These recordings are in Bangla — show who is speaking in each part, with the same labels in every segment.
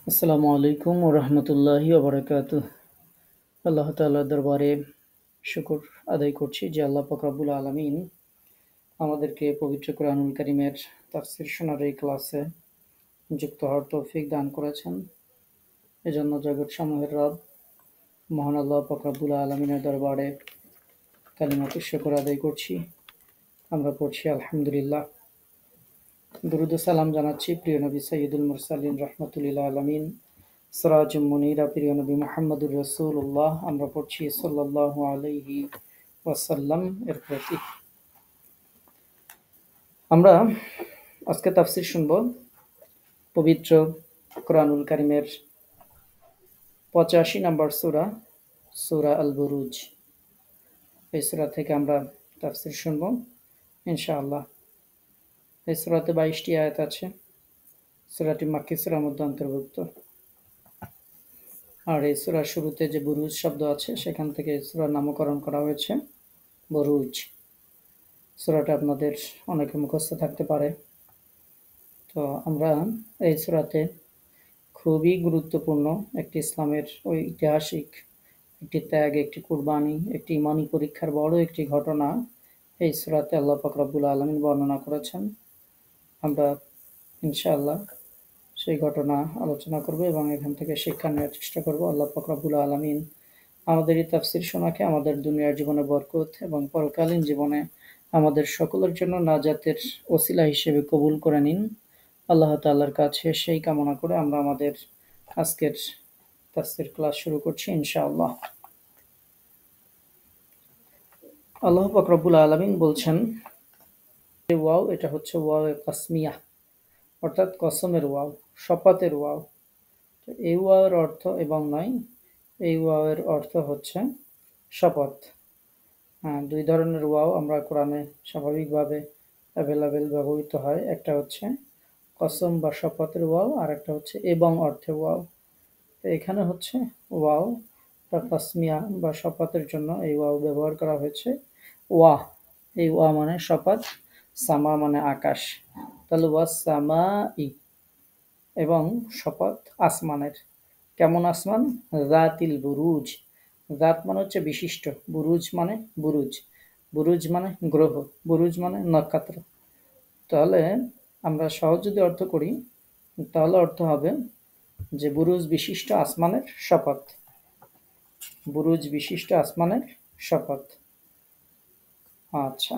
Speaker 1: আসসালামু আলাইকুম ওয়া রাহমাতুল্লাহি ওয়া বারাকাতুহু। আল্লাহ তাআলার দরবারে শুকর আদায় করছি যে আল্লাহ পাক রব্বুল আলামিন আমাদেরকে পবিত্র কোরআনুল কারীমের তাফসীর শোনার এই ক্লাসে যুক্ত হওয়ার তৌফিক দান করেছেন। এজন্য জগৎসমূহের রব মহান আল্লাহ পাক রব্বুল আলামিনের দরবারে কালিমাতুশ শুকর আদায় করছি। আমরা পড়ছি আলহামদুলিল্লাহ। দুরূদ ও সালাম জানাচ্ছি প্রিয় নবী সাইয়্যিদুল মুরসালিন রাহমাতুল লিল আলামিন সিরাজুম মুনীরা প্রিয় নবী মুহাম্মদুর রাসূলুল্লাহ আমরা পড়ছি সাল্লাল্লাহু আলাইহি ওয়াসাল্লাম এর প্রতি। আমরা আজকে তাফসীর শুনব পবিত্র কোরআনুল কারীমের 85 নম্বর সূরা, সূরা আল বুরুজ। এই সূরা থেকে আমরা তাফসীর শুনব ইনশাআল্লাহ। এই সূরাতে 22টি আয়াত আছে। সূরাটি মাক্কী সূরার মধ্যে অন্তর্ভুক্ত। আর এই সূরার শুরুতে যে বুরুজ শব্দ আছে সেখান থেকে সূরার নামকরণ করা হয়েছে বুরুজ। সূরাটা আপনাদের অনেকে মুখস্থ থাকতে পারে। তো আমরা এই সূরাতে খুবই গুরুত্বপূর্ণ একটি ইসলামের ঐতিহাসিক একটি ত্যাগ, একটি কুরবানি, একটি ঈমানি পরীক্ষার বড় একটি ঘটনা এই সূরাতে আল্লাহ পাক রব্বুল আলামিন বর্ণনা করেছেন। আমরা ইনশাআল্লাহ সেই ঘটনা আলোচনা করব এবং এখান থেকে শিক্ষা নেওয়ার চেষ্টা করব। আল্লাহ পাক রব্বুল আলামিন আমাদের এই তাফসীর শোনাকে আমাদের দুনিয়ার জীবনে বরকত এবং পরকালীন জীবনে আমাদের সকলের জন্য নাজাতের ওসিলা হিসেবে কবুল করে নিন। আল্লাহ তাআলার কাছে সেই কামনা করে আমরা আমাদের আজকের তাফসীর ক্লাস শুরু করছি ইনশাআল্লাহ। আল্লাহ পাক রব্বুল আলামিন বলছেন, ওয়াও এটা হচ্ছে ওয়াও কাসমিয়া, অর্থাৎ কসমের ওয়াও, শপথের ওয়াও। এই ওয়াওয়ের অর্থ এবং নয়, এই ওয়াওয়ের অর্থ হচ্ছে শপথ। দুই ধরনের ওয়াও আমরা কোরআনে স্বাভাবিকভাবে অ্যাভেলেবেল ব্যবহৃত হয়। একটা হচ্ছে কসম বা শপথের ওয়াও, আর একটা হচ্ছে এবং অর্থে ওয়াও। তো এখানে হচ্ছে ওয়াও বা তাসমিয়া বা শপথের জন্য এই ওয়াও ব্যবহার করা হয়েছে। ওয়া, এই ওয়া মানে শপথ, সামা মানে আকাশ, তাহলে ওয়া সামা ই, এবং শপথ আসমানের। কেমন আসমান? যাতিল বুরুজ। জাত মানে হচ্ছে বিশিষ্ট, বুরুজ মানে বুরুজ, বুরুজ মানে গ্রহ, বুরুজ মানে নক্ষত্র। তাহলে আমরা সহজ যদি অর্থ করি তাহলে অর্থ হবে যে বুরুজ বিশিষ্ট আসমানের শপথ, বুরুজ বিশিষ্ট আসমানের শপথ। আচ্ছা,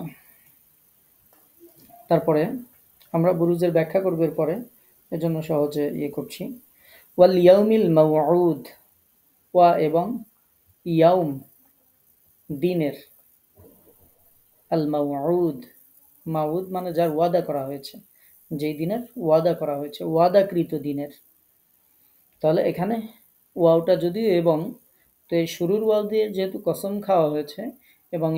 Speaker 1: তারপরে আমরা বুরুজের ব্যাখ্যা করব এরপরে, এজন্য সহজে করছি। ওয়াল ইয়াউমিল মাউউদ, ওয়া এবং ইয়াউম দিনের, আল মাউউদ, মাউদ মানে যার ওয়াদা করা হয়েছে, যেই দিনের ওয়াদা করা হয়েছে, ওয়াদাকৃত দিনের। তাহলে এখানে ওয়াওটা যদিও এবং, তো এই শুরুর ওয়াও দিয়ে যেহেতু কসম খাওয়া হয়েছে এবং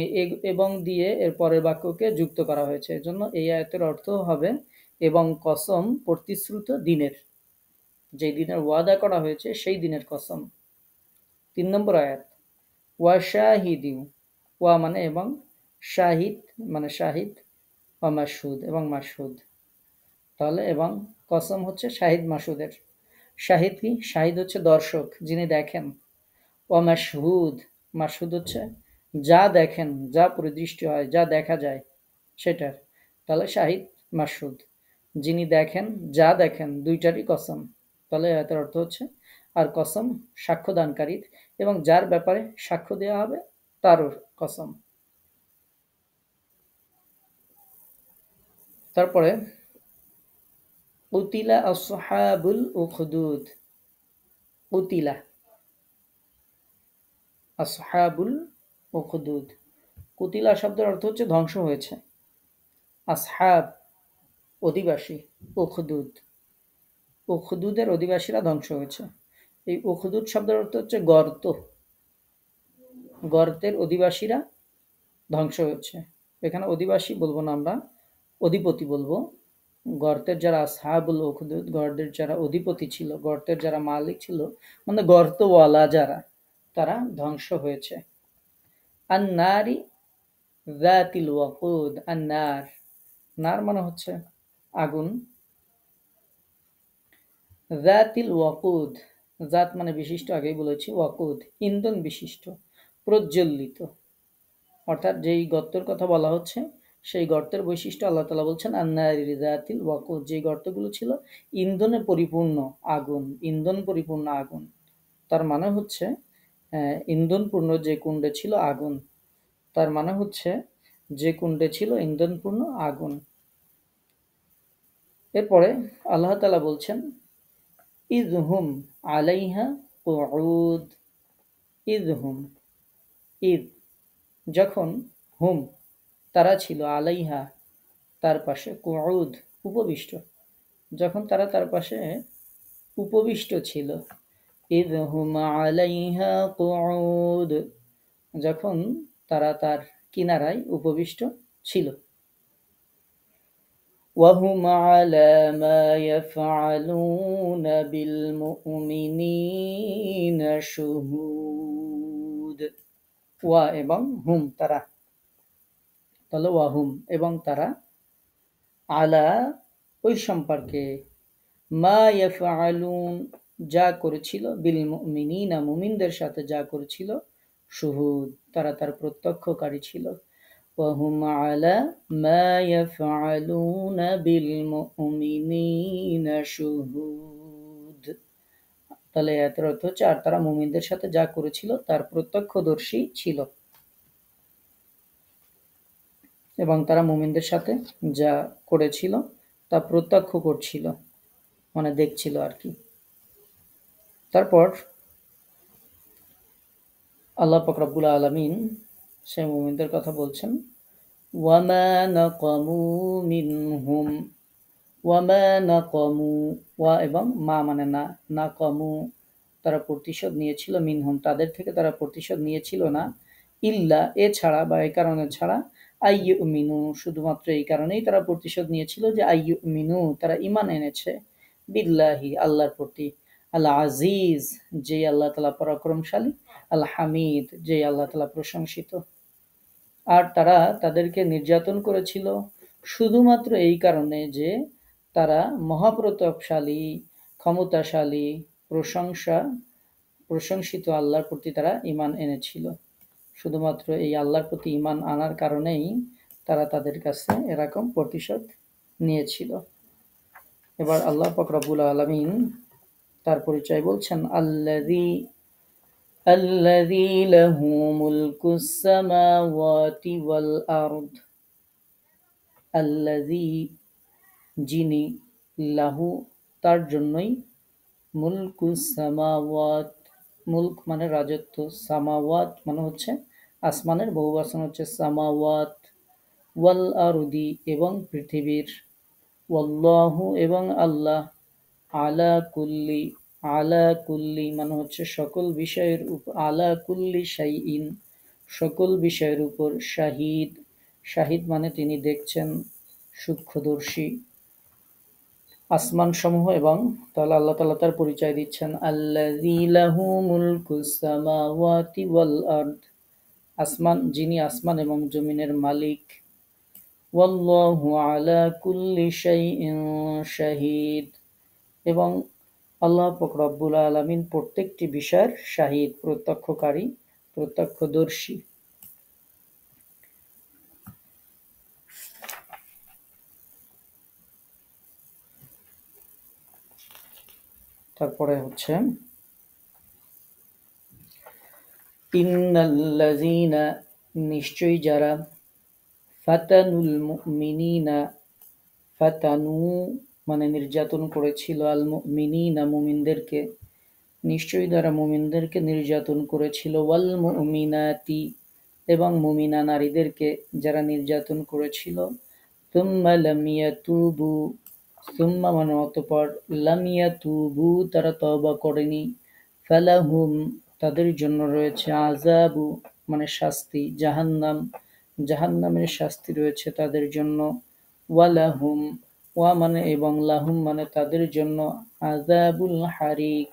Speaker 1: এবং দিয়ে এর পরের বাক্যকে যুক্ত করা হয়েছে, এজন্য এই আয়াতের অর্থ হবে এবং কসম প্রতিশ্রুত দিনের, যেই দিনের ওয়াদা করা হয়েছে সেই দিনের কসম। 3 নম্বর আয়াত, ওয়া শাহিদিউ, ওয়া মানে এবং, শাহিদ মানে শাহিদ, ওয়া মাশহুদ এবং মাশহুদ। তাহলে এবং কসম হচ্ছে শাহিদ মাসুদের। শাহিদ কি? শাহিদ হচ্ছে দর্শক, যিনি দেখেন। ওয়া মাশহুদ, মাশহুদ হচ্ছে যা দেখেন, যা পরিদৃষ্টি হয়, যা দেখা যায় সেটার। তাহলে শাহিদ মাশহুদ, যিনি দেখেন, যা দেখেন, দুইটারই কসম। তাহলে এর অর্থ হচ্ছে আর কসম সাক্ষ্যদানকারীর এবং যার ব্যাপারে সাক্ষ্য দেওয়া হবে তারও কসম। তারপরে উতিলা আসহাবুল উখদুদ, উতিলা আসহাবুল উখদুদ, কুতিলা শব্দের অর্থ হচ্ছে ধ্বংস হয়েছে। আসহাব অধিবাসী, উখদুদ, উখদুদের অধিবাসীরা ধ্বংস হয়েছে। এই উখদুদ শব্দের অর্থ হচ্ছে গর্ত, গর্তের অধিবাসীরা ধ্বংস হয়েছে। এখানে অধিবাসী বলবো না, আমরা অধিপতি বলবো। গর্তের যারা আসহাবুল উখদুদ, গর্তের যারা অধিপতি ছিল, গর্তের যারা মালিক ছিল, মানে গর্তওয়ালা যারা, তারা ধ্বংস হয়েছে। আন-নারি যাতিল ওয়াকুদ, আন-নার, নার মানে হচ্ছে আগুন, যাতিল ওয়াকুদ, জাত মানে বিশিষ্ট, আগেই বলেছি। ওয়াকুদ ইন্ধন বিশিষ্ট, প্রজ্বলিত। অর্থাৎ যেই গর্তের কথা বলা হচ্ছে সেই গর্তের বৈশিষ্ট্য আল্লাহ তাআলা বলছেন আন্নারি যাতিল ওয়াকুদ, যে গর্তগুলো ছিল ইন্ধনে পরিপূর্ণ আগুন, ইন্ধন পরিপূর্ণ আগুন। তার মানে হচ্ছে ইন্ধনপূর্ণ যে কুণ্ডে ছিল আগুন, তার মানে হচ্ছে যে কুণ্ডে ছিল ইন্ধনপূর্ণ আগুন। এরপরে আল্লাহ তাআলা বলছেন ইযহুম আলাইহা কুউদ। ইযহুম, ইদ যখন, হুম তারা ছিল, আলাইহা তার পাশে, কুউদ উপবিষ্ট, যখন তারা তার পাশে উপবিষ্ট ছিল। ইযহুম আলাইহা কুউদ, যখন তারা তার কিনারায় উপবিষ্ট ছিল। وهم على ما يفعلون بالمؤمنين شهود। ওয়া এবং হুম তারা, তাহলে ওয়াহুম এবং তারা, আলা ওই সম্পর্কে, মা ইয়াফআলুন যা করেছিল, বিল মুমিনিনা মুমিনদের সাথে যা করেছিল, শুহুদ তারা তার প্রত্যক্ষকারী ছিল। ওয়াহুম আলা মা ইয়াফআলুনা বিল মুমিনিনা শুহুদ। তাহলে এর অর্থ হচ্ছে আর তারা মুমিনদের সাথে যা করেছিল তার প্রত্যক্ষদর্শী ছিল, এবং তারা মুমিনদের সাথে যা করেছিল তা প্রত্যক্ষ করছিল, মানে দেখছিল আর কি। তারপর আল্লাহ পাক রব্বুল আলামিন সেই মুমিনদের কথা বলছেন, ওয়ামা নাকামু মিনহুম। ওয়ামা নাকামু, ওয়া এবং মা মানে না, নাকামু তারা প্রতিশোধ নিয়েছিল, মিনহুম তাদের থেকে তারা প্রতিশোধ নিয়েছিল না, ইল্লা এছাড়া বা এই কারণে ছাড়া, আইয়ুমিনু শুধুমাত্র এই কারণেই তারা প্রতিশোধ নিয়েছিল যে আইয়ুমিনু তারা ঈমান এনেছে, বিল্লাহি আল্লাহর প্রতি, আল আজিজ যে আল্লাহ তাআলা পরাক্রমশালী, আল হামিদ যে আল্লাহ তাআলা প্রশংসিত। আর তারা তাদেরকে নির্যাতন করেছিল শুধুমাত্র এই কারণে যে তারা মহাপ্রতাপশালী, ক্ষমতাশালী, প্রশংসিত আল্লাহর প্রতি তারা ঈমান এনেছিল। শুধুমাত্র এই আল্লাহর প্রতি ঈমান আনার কারণেই তারা তাদের কাছে এরকম প্রতিশোধ নিয়েছিল। এবার আল্লাহ পাক রব্বুল আলামিন তার পরিচয় বলছেন, আল্লাযী লাহু মুলকুস সামাওয়াতি ওয়াল আরদ। আল্লাযী যিনি, লাহু তার জন্যই, মুলকুস সামাওয়াত মুলক মানে রাজত্ব, সামাওয়াত মানে হচ্ছে আসমানের বহুবচন হচ্ছে সামাওয়াত, ওয়াল আরদি এবং পৃথিবীর, ওয়াল্লাহু এবং আল্লাহ, আলা কুল্লি, আলা কুল্লি মানে হচ্ছে সকল বিষয়ের উপর, আলা কুল্লি শাইইন সকল বিষয়ের উপর, শাহিদ, শাহিদ মানে তিনি দেখছেন, সূক্ষ্মদর্শী আসমান সমূহ। এবং তাহলে আল্লাহ তাআলা তার পরিচয় দিচ্ছেন, আল্লাযী লাহু মুলকুস সামাওয়াতি ওয়াল আরদ, আসমান যিনি আসমান এবং জমিনের মালিক, ওয়াল্লাহু আলা কুল্লি শাইইন শাহিদ এবং আল্লাহ পাক রব্বুল আলামিন প্রত্যেকটি বিষয়ের শাহিদ প্রত্যক্ষকারী, প্রত্যক্ষদর্শী। তারপরে হচ্ছে ইন্নাল্লাযীনা নিশ্চয়ই যারা, ফাতানুল মুমিনিনা, ফাতানু মানে নির্যাতন করেছিল, আল মুমিনিনা মুমিনদেরকে, নিশ্চয়ই যারা মুমিনদেরকে নির্যাতন করেছিল, ওয়াল মুমিনাতি এবং মুমিনা নারীদেরকে যারা নির্যাতন করেছিল, তুম্মা লাম ইয়াতুবু, তুম্মা মানে অতঃপর, লাম ইয়াতুবু তারা তওবা করেনি, ফালাহুম তাদের জন্য রয়েছে, আযাবু মানে শাস্তি, জাহান্নাম জাহান্নামের শাস্তি রয়েছে তাদের জন্য, ওয়ালাহুম ওয়া মানে এবং, লাহুম মানে তাদের জন্য, আযাবুল হারিক,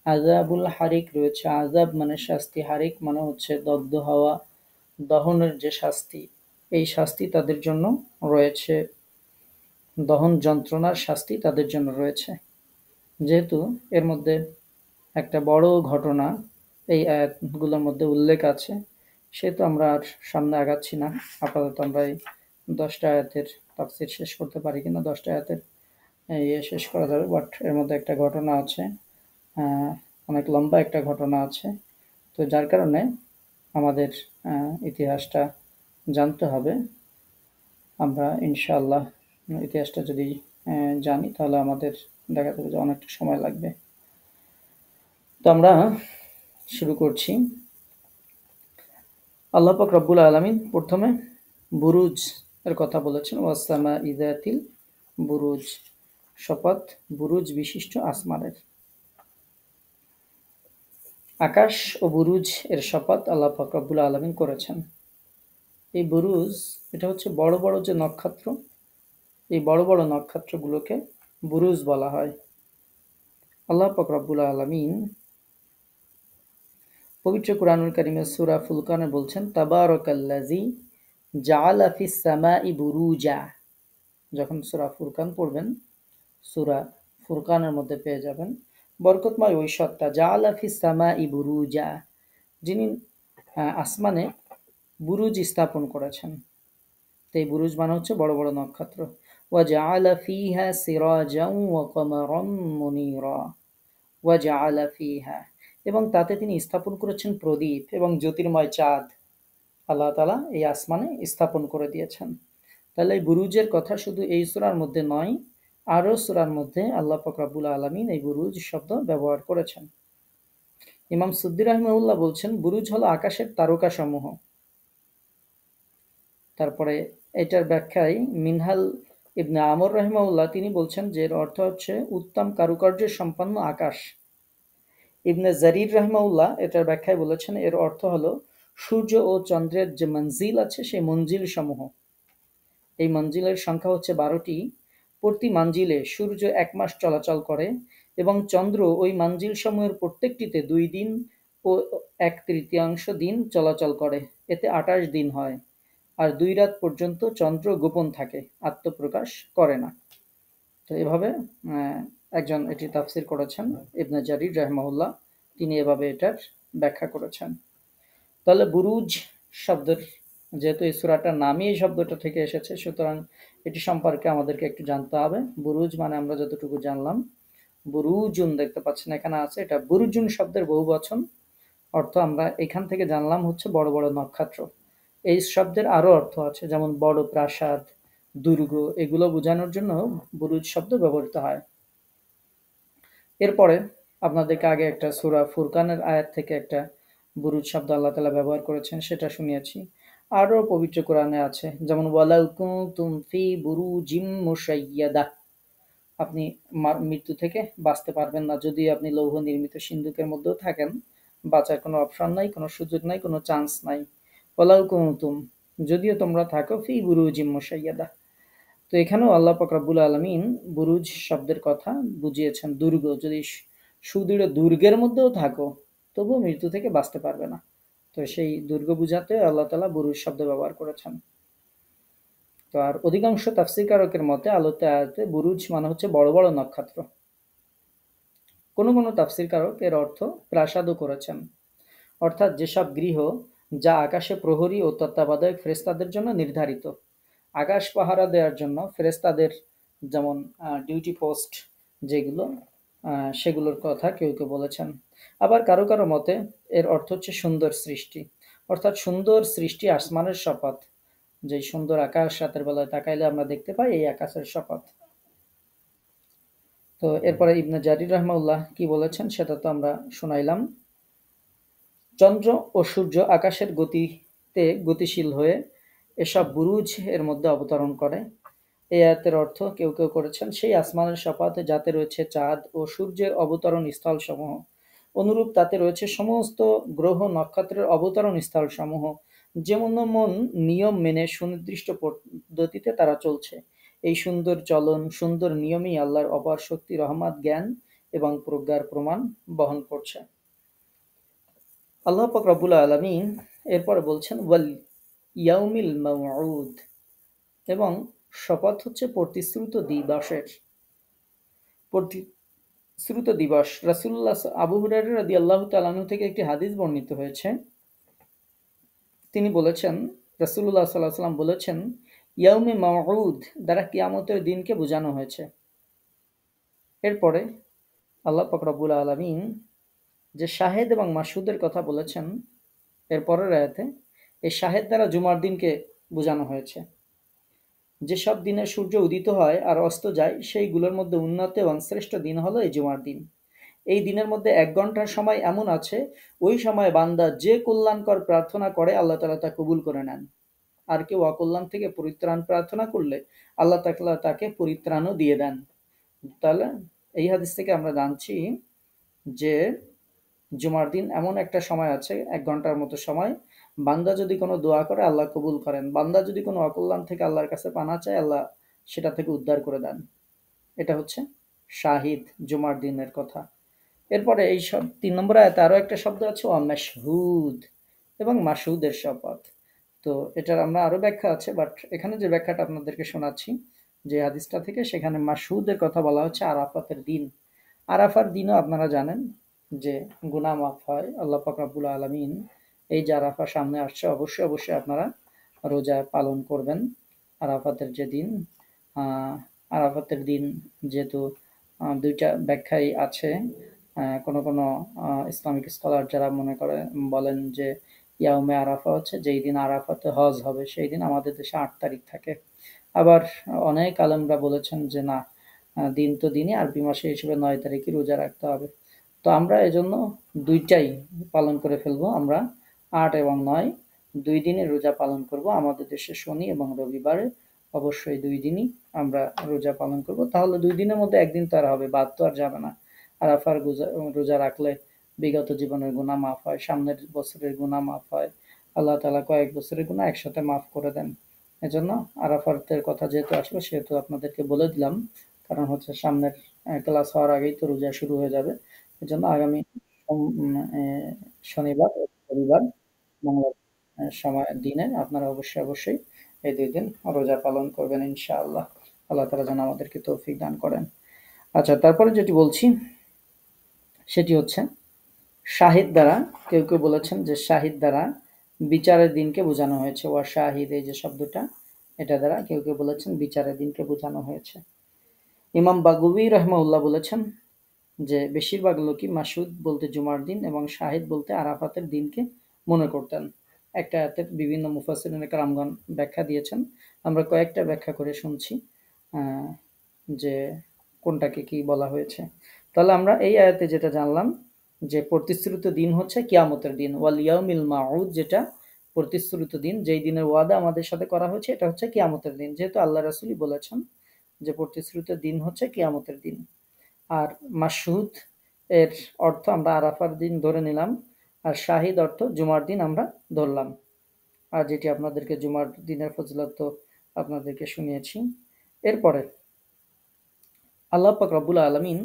Speaker 1: আযাবুল হারিক রয়েছে, আযাব মানে শাস্তি, হারিক মানে হচ্ছে দগ্ধ হওয়া, দহনের যে শাস্তি, এই শাস্তি তাদের জন্য রয়েছে, দহন যন্ত্রণার শাস্তি তাদের জন্য রয়েছে। যেহেতু এর মধ্যে একটা বড় ঘটনা এই আয়াতগুলোর মধ্যে উল্লেখ আছে, সেহেতু আমরা আর সামনে আগাচ্ছি না। আপাতত আমরা এই 10টা আয়াতের তাফসীর শেষ করতে পারি কিনা, 10টা আয়াতের শেষ করা যাবে, বাট এর মধ্যে একটা ঘটনা আছে, অনেক লম্বা একটা ঘটনা আছে। তো যার কারণে আমাদের ইতিহাসটা জানতে হবে। আমরা ইনশাআল্লাহ ইতিহাসটা যদি জানি, তাহলে আমাদের দেখা যাবে যে অনেকটা সময় লাগবে। তো আমরা শুরু করছি। আল্লাহ পাক রব্বুল আলামিন প্রথমে বুরুজ এর কথা বলেছেন, ওয়াসসামা ইযাতিল বুরুজ, শপথ বুরুজ বিশিষ্ট আসমানের। আকাশ ও বুরুজ এর শপথ আল্লাহ পাক রব্বুল আলামিন করেছেন। এই বুরুজ, এটা হচ্ছে বড় বড় যে নক্ষত্র, এই বড় বড় নক্ষত্রগুলোকে বুরুজ বলা হয়। আল্লাহ পাক রব্বুল আলামিন পবিত্র কুরআনুল কারীমের সূরা ফুরকানে বলছেন, তাবারাকাল্লাযী জাআলা ফিস সামাই বুরুজা। যখন সূরা ফুরকান পড়বেন, সূরা ফুরকানের মধ্যে পেয়ে যাবেন, বরকতময় ওই সত্তা, জাআলা ফিস সামাই বুরুজা, যিনি আসমানে বুরুজ স্থাপন করেছেন। তো এই বুরুজ মানে হচ্ছে বড় বড় নক্ষত্র। ওয়া জাআলা ফিহা সিরাজাও ওয়া কমারাম মুনীরা, ওয়া জাআলা ফিহা, এবং তাতে তিনি স্থাপন করেছেন প্রদীপ এবং জ্যোতির্ময় চাঁদ। আল্লাহ তাআলা এই আসমানে স্থাপন করে দিয়েছেন। তাহলে এই বুরুজের কথা শুধু এই সূরার মধ্যে নয়, আরও সূরার মধ্যে আল্লাহ পাক রব্বুল আলামিন এই বুরুজ শব্দ ব্যবহার করেছেন। ইমাম সুদ্দী রাহিমাহুল্লাহ বলছেন, বুরুজ হলো আকাশের তারকাসমূহ। তারপরে এটার ব্যাখ্যায় মিনহাল ইবনে আমর রাহিমাহুল্লাহ তিনি বলছেন যে এর অর্থ হচ্ছে উত্তম কারুকার্যের সম্পন্ন আকাশ। ইবনে জারির রাহিমাহুল্লাহ এটার ব্যাখ্যায় বলেছেন এর অর্থ হলো সূর্য ও চন্দ্রের যে মঞ্জিল আছে সেই মঞ্জিল সমূহ। এই মঞ্জিলের সংখ্যা হচ্ছে 12টি। প্রতি মঞ্জিলে সূর্য 1 মাস চলাচল করে এবং চন্দ্র ওই মঞ্জিল সমূহের প্রত্যেকটিতে 2 দিন ও 1/3 দিন চলাচল করে। এতে 28 দিন হয়। আর 2 রাত পর্যন্ত চন্দ্র গোপন থাকে, আত্মপ্রকাশ করে না। তো এভাবে একজন এটি তাফসির করেছেন, ইবনে জারির রাহিমাহুল্লাহ, তিনি এভাবে এটার ব্যাখ্যা করেছেন। তাহলে বুরুজ শব্দের, যেহেতু এই সূরাটার নামই এই শব্দটা থেকে এসেছে, সুতরাং এটি সম্পর্কে আমাদেরকে একটু জানতে হবে। বুরুজ মানে আমরা যতটুকু জানলাম, বুরুজুন দেখতে পাচ্ছেন এখানে আছে, এটা বুরুজুন শব্দের বহুবচন। অর্থ আমরা এখান থেকে জানলাম হচ্ছে বড় বড় নক্ষত্র। এই শব্দের আরো অর্থ আছে, যেমন বড় প্রাসাদ, দুর্গ, এগুলো বোঝানোর জন্য বুরুজ শব্দ ব্যবহৃত হয়। এরপরে আপনাদেরকে আগে একটা সূরা ফুরকানের আয়াত থেকে একটা বুরুজ শব্দ আল্লাহ তাআলা ব্যবহার করেছেন, সেটা শুনিয়েছি। আরও পবিত্র কোরআনে আছে, যেমন ওয়ালাউ কুনতুম ফি বুরুজিম মুশাইয়াদা, আপনি মৃত্যু থেকে বাঁচতে পারবেন না যদি আপনি লৌহ নির্মিত সিন্ধুকের মধ্যেও থাকেন, বাঁচার কোনো অপশন নাই, কোনো সুযোগ নাই, কোনো চান্স নাই। ওয়ালাউ কুনতুম, যদিও তোমরা থাকো ফি বুরুজিম মুশাইয়াদা। তো এখানেও আল্লাহ পাক রব্বুল আলামিন বুরুজ শব্দের কথা বুঝিয়েছেন দুর্গ, যদি সুদৃঢ় দুর্গের মধ্যেও থাকো তবুও মৃত্যু থেকে বাঁচতে পারবে না। তো সেই দুর্গ বুঝাতে আল্লাহ তাআলা বুরুজ শব্দ ব্যবহার করেছেন। তো আর অধিকাংশ তাফসীরকারকের মতে আলোচ্য আয়াতে বুরুজ মানে হচ্ছে বড় বড় নক্ষত্র। কোনো কোনো তাফসীরকারক এর অর্থ প্রাসাদও করেছেন, অর্থাৎ যেসব গৃহ যা আকাশে প্রহরী ও তত্ত্বাবধায়ক ফেরেশতাদের জন্য নির্ধারিত। আকাশ পাহারা দেওয়ার জন্য ফেরেশতাদের যেমন ডিউটি পোস্ট যেগুলো, সেগুলোর কথা কেউ কেউ বলেছেন। আবার কারো কারো মতে এর অর্থ হচ্ছে সুন্দর সৃষ্টি, অর্থাৎ সুন্দর সৃষ্টি আসমানের শপথ। যে সুন্দর আকাশ রাতের বেলায় তাকাইলে আমরা দেখতে পাই, এই আকাশের শপথ। তো এরপরে ইবনে জারির রাহিমাহুল্লাহ কি বলেছেন সেটা তো আমরা শুনাইলাম। চন্দ্র ও সূর্য আকাশের গতিতে গতিশীল হয়ে এসব বুরুজ এর মধ্যে অবতরণ করে। এই আয়াতের অর্থ কেউ কেউ করেছেন সেই আসমানের শপথ যাতে রয়েছে চাঁদ ও সূর্যের অবতরণ স্থলসমূহ। অনুরূপ তাতে রয়েছে সমস্ত গ্রহ নক্ষত্রের অবতরণ স্থলসমূহ, যেমন নিয়ম মেনে সুনির্দিষ্ট পদ্ধতিতে তারা চলছে। এই সুন্দর চলন, সুন্দর নিয়মই আল্লাহর অপার শক্তি, রহমত, জ্ঞান এবং প্রজ্ঞার প্রমাণ বহন করছে। আল্লাহ পাক রব্বুল আলামিন এরপরে বলছেন ওয়াল ইয়াউমিল মাউউদ, এবং শপথ হচ্ছে প্রতিশ্রুত দিবসের। শ্রুত দিবস। রাসূলুল্লাহ আবু হুরায়রা রাদিয়াল্লাহু তাআলা আনহু থেকে একটি হাদিস বর্ণিত হয়েছে। তিনি বলেছেন, রাসূলুল্লাহ সাল্লাল্লাহু আলাইহি ওয়াসাল্লাম বলেছেন, ইয়াউমে মাউউদ দ্বারা কিয়ামতের দিনকে বোঝানো হয়েছে। এরপরে আল্লাহ পাক রব্বুল আলামিন যে শাহেদ এবং মাসউদের কথা বলেছেন এর পরের আয়াতে, এই শাহেদ দ্বারা জুমার দিনকে বোঝানো হয়েছে। যেসব দিনে সূর্য উদিত হয় আর অস্ত যায় সেইগুলোর মধ্যে উন্নত এবং শ্রেষ্ঠ দিন হলো এই জুমার দিন। এই দিনের মধ্যে ১ ঘন্টার সময় এমন আছে, ওই সময় বান্দা যে কল্যাণকর প্রার্থনা করে আল্লাহ তাআলা তা কবুল করে নেন। আর কেউ অকল্যাণ থেকে পরিত্রাণ প্রার্থনা করলে আল্লাহ তাআলা তাকে পরিত্রাণও দিয়ে দেন। তাহলে এই হাদিস থেকে আমরা জানছি যে জুমার দিন এমন একটা সময় আছে, ১ ঘন্টার মতো সময়, বান্দা যদি কোনো দোয়া করে আল্লাহ কবুল করেন, বান্দা যদি কোনো অকল্যাণ থেকে আল্লাহর কাছে পানা চায় আল্লাহ সেটা থেকে উদ্ধার করে দেন। এটা হচ্ছে শাহিদ, জুমার দিনের কথা। এরপরে এই সব ৩ নম্বর আয়াতে আরো একটা শব্দ আছে, মাশহুদ এবং মাসউদের শপথ। তো এটার আমরা আরো ব্যাখ্যা আছে, বাট এখানে যে ব্যাখ্যাটা আপনাদেরকে শোনাচ্ছি যে হাদিসটা থেকে, সেখানে মাসউদের কথা বলা হচ্ছে আরাফাতের দিন। আরাফার দিনও আপনারা জানেন যে গুনাহ মাফ হয়। আল্লাহ পাক রব্বুল আলামিন এই যে আরাফা সামনে আসছে, অবশ্যই অবশ্যই আপনারা রোজা পালন করবেন আরাফাতের যে দিন। আরাফাতের দিন যেহেতু দুইটা ব্যাখ্যাই আছে। কোনো কোনো ইসলামিক স্কলার যারা মনে করে বলেন যে ইয়াউমে আরাফা হচ্ছে যেই দিন আরাফাতে হজ হবে, সেই দিন আমাদের দেশে ৮ তারিখ থাকে। আবার অনেক আলেমরা বলেছেন যে না, দিন তো দিনই, আরবি মাসে হিসেবে ৯ তারিখই রোজা রাখতে হবে। তো আমরা এজন্য দুইটাই পালন করে ফেলবো। আমরা ৮ এবং ৯ দুই দিনই রোজা পালন করব। আমাদের দেশে শনি এবং রবিবারে অবশ্যই ২ দিনই আমরা রোজা পালন করব। তাহলে ২ দিনের মধ্যে একদিন তো আর হবে, বাদ তো আর যাবে না। আরাফার রোজা রাখলে বিগত জীবনের গুনাহ মাফ হয়, সামনের বছরের গুনাহ মাফ হয়। আল্লাহ তাআলা কয়েক বছরের গুনাহ একসাথে মাফ করে দেন। এজন্য আরাফাতের কথা যেহেতু আসলো সেহেতু আপনাদেরকে বলে দিলাম। কারণ হচ্ছে সামনের ক্লাস হওয়ার আগেই তো রোজা শুরু হয়ে যাবে। এজন্য আগামী শনিবার ও রবিবার মঙ্গলবার সময় দিনে আপনারা অবশ্যই অবশ্যই এই ২ দিন রোজা পালন করবেন ইনশাআল্লাহ। আল্লাহ তাআলা যেন আমাদেরকে তৌফিক দান করেন। আচ্ছা, তারপরে যেটি বলছি সেটি হচ্ছে শাহিদ দ্বারা, কেউ কেউ বলেছেন যে শাহিদ দ্বারা বিচারের দিনকে বোঝানো হয়েছে। ওয়া শাহিদ এই যে শব্দটা, এটা দ্বারা কেউ কেউ বলেছেন বিচারের দিনকে বোঝানো হয়েছে। ইমাম বাগবী রাহমাহুল্লাহ বলেছেন যে বেশিরভাগ লোকই মাসউদ বলতে জুমার দিন এবং শাহিদ বলতে আরাফাতের দিনকে মনে করতেন। একটা আয়াতের বিভিন্ন মুফাসসিরিনে কেরামগণ ব্যাখ্যা দিয়েছেন। আমরা কয়েকটা ব্যাখ্যা করে শুনছি যে কোনটাকে কি বলা হয়েছে। তাহলে আমরা এই আয়াতে যেটা জানলাম যে প্রতিশ্রুত দিন হচ্ছে কিয়ামতের দিন। ওয়াল ইয়াউমিল মাউদ, যেটা প্রতিশ্রুত দিন, যেই দিনের ওয়াদা আমাদের সাথে করা হয়েছে, এটা হচ্ছে কিয়ামতের দিন। যেহেতু আল্লাহ রাসূলই বলেছেন যে প্রতিশ্রুত দিন হচ্ছে কিয়ামতের দিন। আর মাসহুদ এর অর্থ আমরা আরাফার দিন ধরে নিলাম, আর শাহিদ অর্থ জুমার দিন আমরা ধরলাম। আর যেটি আপনাদেরকে জুমার দিনের ফজিলত তো আপনাদেরকে শুনিয়েছি। এরপরে আল্লাহ পাক রব্বুল আলামিন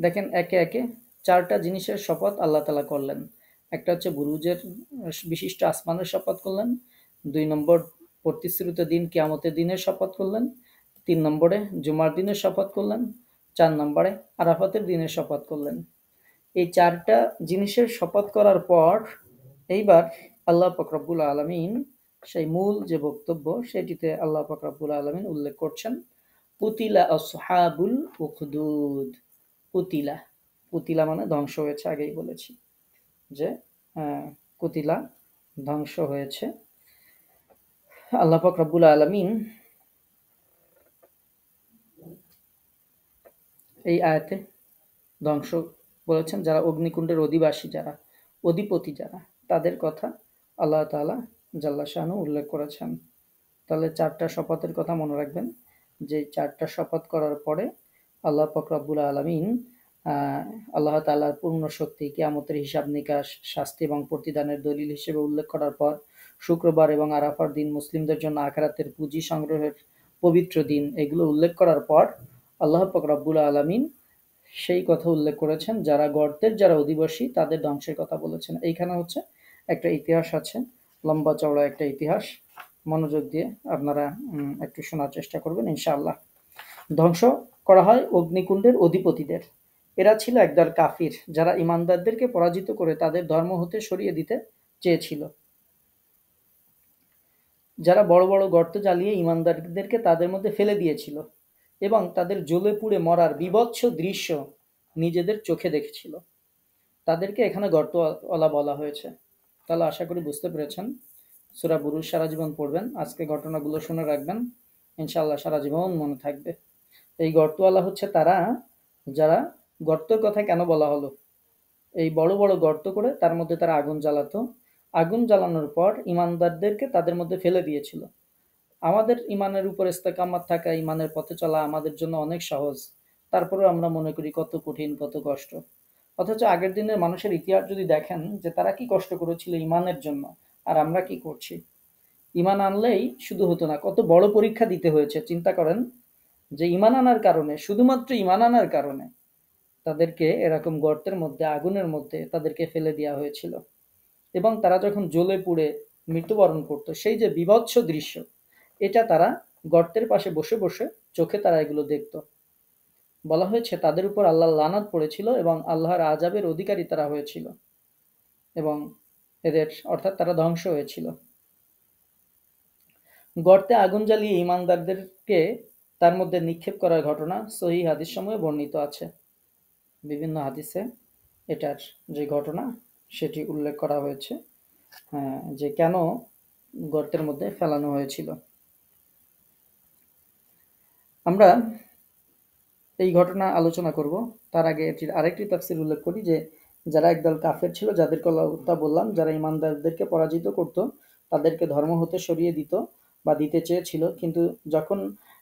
Speaker 1: দেখেন একে একে ৪টা জিনিসের শপথ আল্লাহ তাআলা করলেন। একটা হচ্ছে বুরুজের বিশিষ্ট আসমানের শপথ করলেন। ২ নম্বর প্রতিশ্রুত দিন কিয়ামতের দিনের শপথ করলেন। ৩ নম্বরে জুমার দিনের শপথ করলেন। ৪ নম্বরে আরাফাতের দিনের শপথ করলেন। এই ৪টা জিনিসের শপথ করার পর এইবার আল্লাহ পাক রব্বুল আলামিন সেই মূল যে বক্তব্য সেটিতে আল্লাহ পাক রব্বুল আলামিন উল্লেখ করছেন, কুতিলা আসহাবুল উখদুদ। কুতিলা, কুতিলা মানে ধ্বংস হয়েছে, আগেই বলেছি যে কুতিলা ধ্বংস হয়েছে। আল্লাহ পাক রব্বুল আলামিন এই আয়াতে ধ্বংস বলেছেন যারা অগ্নিকুণ্ডের অধিবাসী, যারা অধিপতি, যারা তাদের কথা আল্লাহ তাআলা জাল্লা শানহু উল্লেখ করেছেন। তাহলে ৪টা শপথের কথা মনে রাখবেন। যে ৪টা শপথ করার পরে আল্লাহ পাক রব্বুল আলামিন আল্লাহ তাআলার পূর্ণ শক্তি, কিয়ামতের হিসাব নিকাশ, শাস্তি এবং প্রতিদানের দলিল হিসেবে উল্লেখ করার পর শুক্রবার এবং আরাফার দিন মুসলিমদের জন্য আখিরাতের পুঁজি সংগ্রহের পবিত্র দিন, এগুলো উল্লেখ করার পর আল্লাহ পাক রব্বুল আলামিন সেই কথা উল্লেখ করেছেন যারা গর্তের যারা অধিবাসী তাদের ধ্বংসের কথা বলেছেন। এইখানে হচ্ছে একটা ইতিহাস আছে, লম্বা চওড়া একটা ইতিহাস। মনোযোগ দিয়ে আপনারা একটু শোনার চেষ্টা করবেন ইনশাআল্লাহ। ধ্বংস করা হয় অগ্নিকুণ্ডের অধিপতিদের। এরা ছিল একদল কাফির যারা ইমানদারদেরকে পরাজিত করে তাদের ধর্ম হতে সরিয়ে দিতে চেয়েছিল। যারা বড় বড় গর্ত জ্বালিয়ে ইমানদারদেরকে তাদের মধ্যে ফেলে দিয়েছিল এবং তাদের জ্বলে পুড়ে মরার বীভৎস দৃশ্য নিজেদের চোখে দেখেছিল। তাদেরকে এখানে গর্তওয়ালা বলা হয়েছে। তাহলে আশা করি বুঝতে পেরেছেন। সূরা বুরুজ সারা জীবন পড়বেন, আজকে ঘটনাগুলো শুনে রাখবেন, ইনশাআল্লাহ সারা জীবন মনে থাকবে। এই গর্তওয়ালা হচ্ছে তারা যারা, গর্তের কথা কেন বলা হলো, এই বড় বড় গর্ত করে তার মধ্যে তারা আগুন জ্বালাতো। আগুন জ্বালানোর পর ইমানদারদেরকে তাদের মধ্যে ফেলে দিয়েছিল। আমাদের ইমানের উপর ইস্তেকামাত থাকা, ইমানের পথে চলা আমাদের জন্য অনেক সহজ। তারপরেও আমরা মনে করি কত কঠিন, কত কষ্ট। অথচ আগের দিনের মানুষের ইতিহাস যদি দেখেন যে তারা কি কষ্ট করেছিল ইমানের জন্য, আর আমরা কি করছি। ইমান আনলেই শুধু হতো না, কত বড় পরীক্ষা দিতে হয়েছে চিন্তা করেন। যে ইমান আনার কারণে, শুধুমাত্র ইমান আনার কারণে তাদেরকে এরকম গর্তের মধ্যে, আগুনের মধ্যে তাদেরকে ফেলে দেওয়া হয়েছিল। এবং তারা যখন জ্বলে পুড়ে মৃত্যুবরণ করত, সেই যে বীভৎস দৃশ্য, এটা তারা গর্তের পাশে বসে বসে চোখে তারা এগুলো দেখত। বলা হয়েছে তাদের উপর আল্লাহর লানত পড়েছিল এবং আল্লাহর আযাবের অধিকারী তারা হয়েছিল এবং এদের অর্থাৎ তারা ধ্বংস হয়েছিল। গর্তে আগুন জ্বালিয়ে ঈমানদারদেরকে তার মধ্যে নিক্ষেপ করার ঘটনা সহিহ হাদিসসমূহে বর্ণিত আছে। বিভিন্ন হাদিসে এটার যে ঘটনা সেটি উল্লেখ করা হয়েছে, যে কেন গর্তের মধ্যে ফেলানো হয়েছিল। আমরা এই ঘটনা আলোচনা করব, তার আগে এটির আরেকটি তাফসীর উল্লেখ করি যে যারা একদল কাফের ছিল, যাদের কথা বললাম, যারা ইমানদারদেরকে পরাজিত করত, তাদেরকে ধর্ম হতে সরিয়ে দিত বা দিতে চেয়েছিল, কিন্তু যখন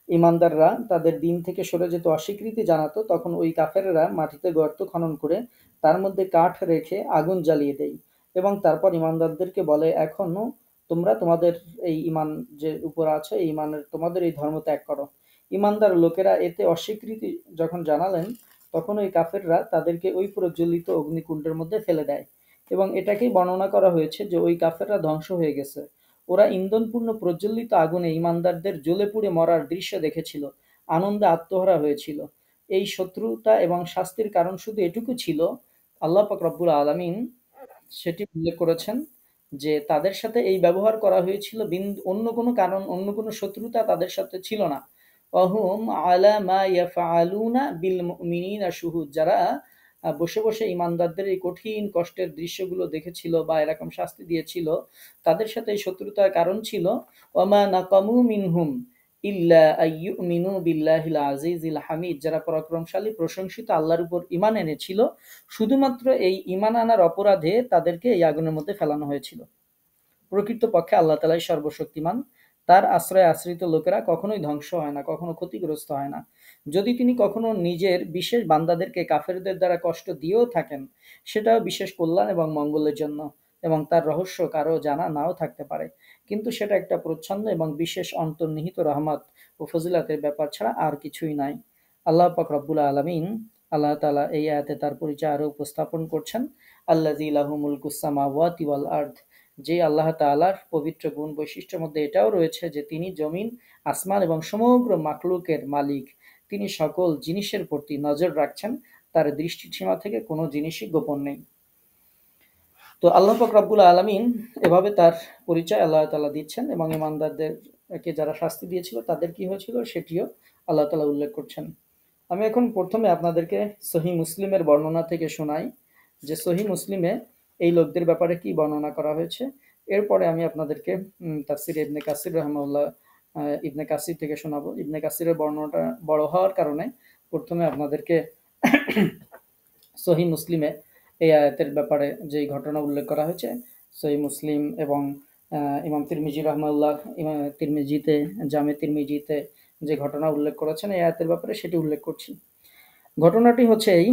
Speaker 1: ইমানদাররা তাদের দিন থেকে সরে যেতে অস্বীকৃতি জানাতো, তখন ওই কাফেররা মাটিতে গর্ত খনন করে তার মধ্যে কাঠ রেখে আগুন জ্বালিয়ে দেয় এবং তারপর ইমানদারদেরকে বলে, এখনো তোমরা তোমাদের এই ইমান যে উপর আছে, এই ইমানের তোমাদের এই ধর্ম ত্যাগ করো। ইমানদার লোকেরা এতে অস্বীকৃতি যখন জানালেন, তখন ওই কাফেররা তাদেরকে ওই প্রজ্বলিত অগ্নিকুণ্ডের মধ্যে ফেলে দেয় এবং এটাকেই বর্ণনা করা হয়েছে যে ওই কাফেররা ধ্বংস হয়ে গেছে। ওরা ইন্ধনপূর্ণ প্রজ্বলিত আগুনে ইমানদারদের জ্বলে পুড়ে মরার দৃশ্য দেখেছিল, আনন্দে আত্মহারা হয়েছিল। এই শত্রুতা এবং শাস্তির কারণ শুধু এটুকু ছিল, আল্লাহ পাক রব্বুল আলামিন সেটি উল্লেখ করেছেন যে তাদের সাথে এই ব্যবহার করা হয়েছিল, অন্য কোনো কারণ, অন্য কোনো শত্রুতা তাদের সাথে ছিল না। অহুম আলা মা ইয়াফআলুনা বিল মুমিনিনা শুহুদ, যারা বসে বসে ইমানদারদের এই কঠিন কষ্টের দৃশ্যগুলো দেখেছিল বা এরকম শাস্তি দিয়েছিল, তাদের সাথে এই শত্রুতার কারণ ছিল ওমা নাকামু মিনহুম ইল্লা আইয়ুমিনু বিল্লাহিল আজিজিল হামিদ, যারা পরাক্রমশালী প্রশংসিত আল্লাহর উপর ঈমান এনেছিল, শুধুমাত্র এই ঈমান আনার অপরাধে তাদেরকে এই আগুনের মধ্যে ফেলানো হয়েছিল। প্রকৃতপক্ষে আল্লাহ তাআলাই সর্বশক্তিমান, তার আশ্রয়ে আশ্রিত লোকেরা কখনোই ধ্বংস হয় না, কখনো ক্ষতিগ্রস্ত হয় না। যদি তিনি কখনো নিজের বিশেষ বান্দাদেরকে কাফেরদের দ্বারা কষ্ট দিয়েও থাকেন, সেটাও বিশেষ কল্যাণ এবং মঙ্গলের জন্য, এবং তার রহস্য কারো জানা নাও থাকতে পারে, কিন্তু সেটা একটা প্রচ্ছন্ন এবং বিশেষ অন্তর্নিহিত রহমত ও ফজিলাতের ব্যাপার ছাড়া আর কিছুই নাই। আল্লাহ পাক রব্বুল আলামিন, আল্লাহ তাআলা এই আয়াতে তার পরিচয় আরো উপস্থাপন করছেন। আল্লাযী লাহু মুলকুস সামাওয়াতি ওয়াল আরদ, যে আল্লাহ তাআলার পবিত্র গুণ বৈশিষ্ট্যের মধ্যে এটাও রয়েছে যে তিনি জমিন, আসমান এবং সমগ্র মাখলুকের মালিক। তিনি সকল জিনিসের প্রতি নজর রাখছেন, তার দৃষ্টিসীমা থেকে কোনো জিনিসই গোপন নেই। তো আল্লাহ পাক রব্বুল আলামিন এভাবে তার পরিচয় আল্লাহ তাআলা দিচ্ছেন এবং ইমানদারদেরকে যারা শাস্তি দিয়েছিল তাদের কি হয়েছিল সেটিও আল্লাহ তাআলা উল্লেখ করছেন। আমি এখন প্রথমে আপনাদেরকে সহিহ মুসলিমের বর্ণনা থেকে শোনাই যে সহিহ মুসলিমে এই লোকদের ব্যাপারে কি বর্ণনা করা হয়েছে। এরপরে আমি আপনাদেরকে তাফসির ইবনে কাসির রাহিমাহুল্লাহ, ইবনে কাসির থেকে শোনাবো। ইবনে কাসিরের বর্ণনাটা বড় হওয়ার কারণে প্রথমে আপনাদেরকে সহিহ মুসলিমে এই আয়াতের ব্যাপারে যেই ঘটনা উল্লেখ করা হয়েছে, সহিহ মুসলিম এবং ইমাম তিরমিজি রাহমাহুল্লাহ, ইমাম তিরমিজিতে, জামে তিরমিজিতে যে ঘটনা উল্লেখ করেছেন এই আয়াতের ব্যাপারে, সেটি উল্লেখ করছি। ঘটনাটি হচ্ছে এই,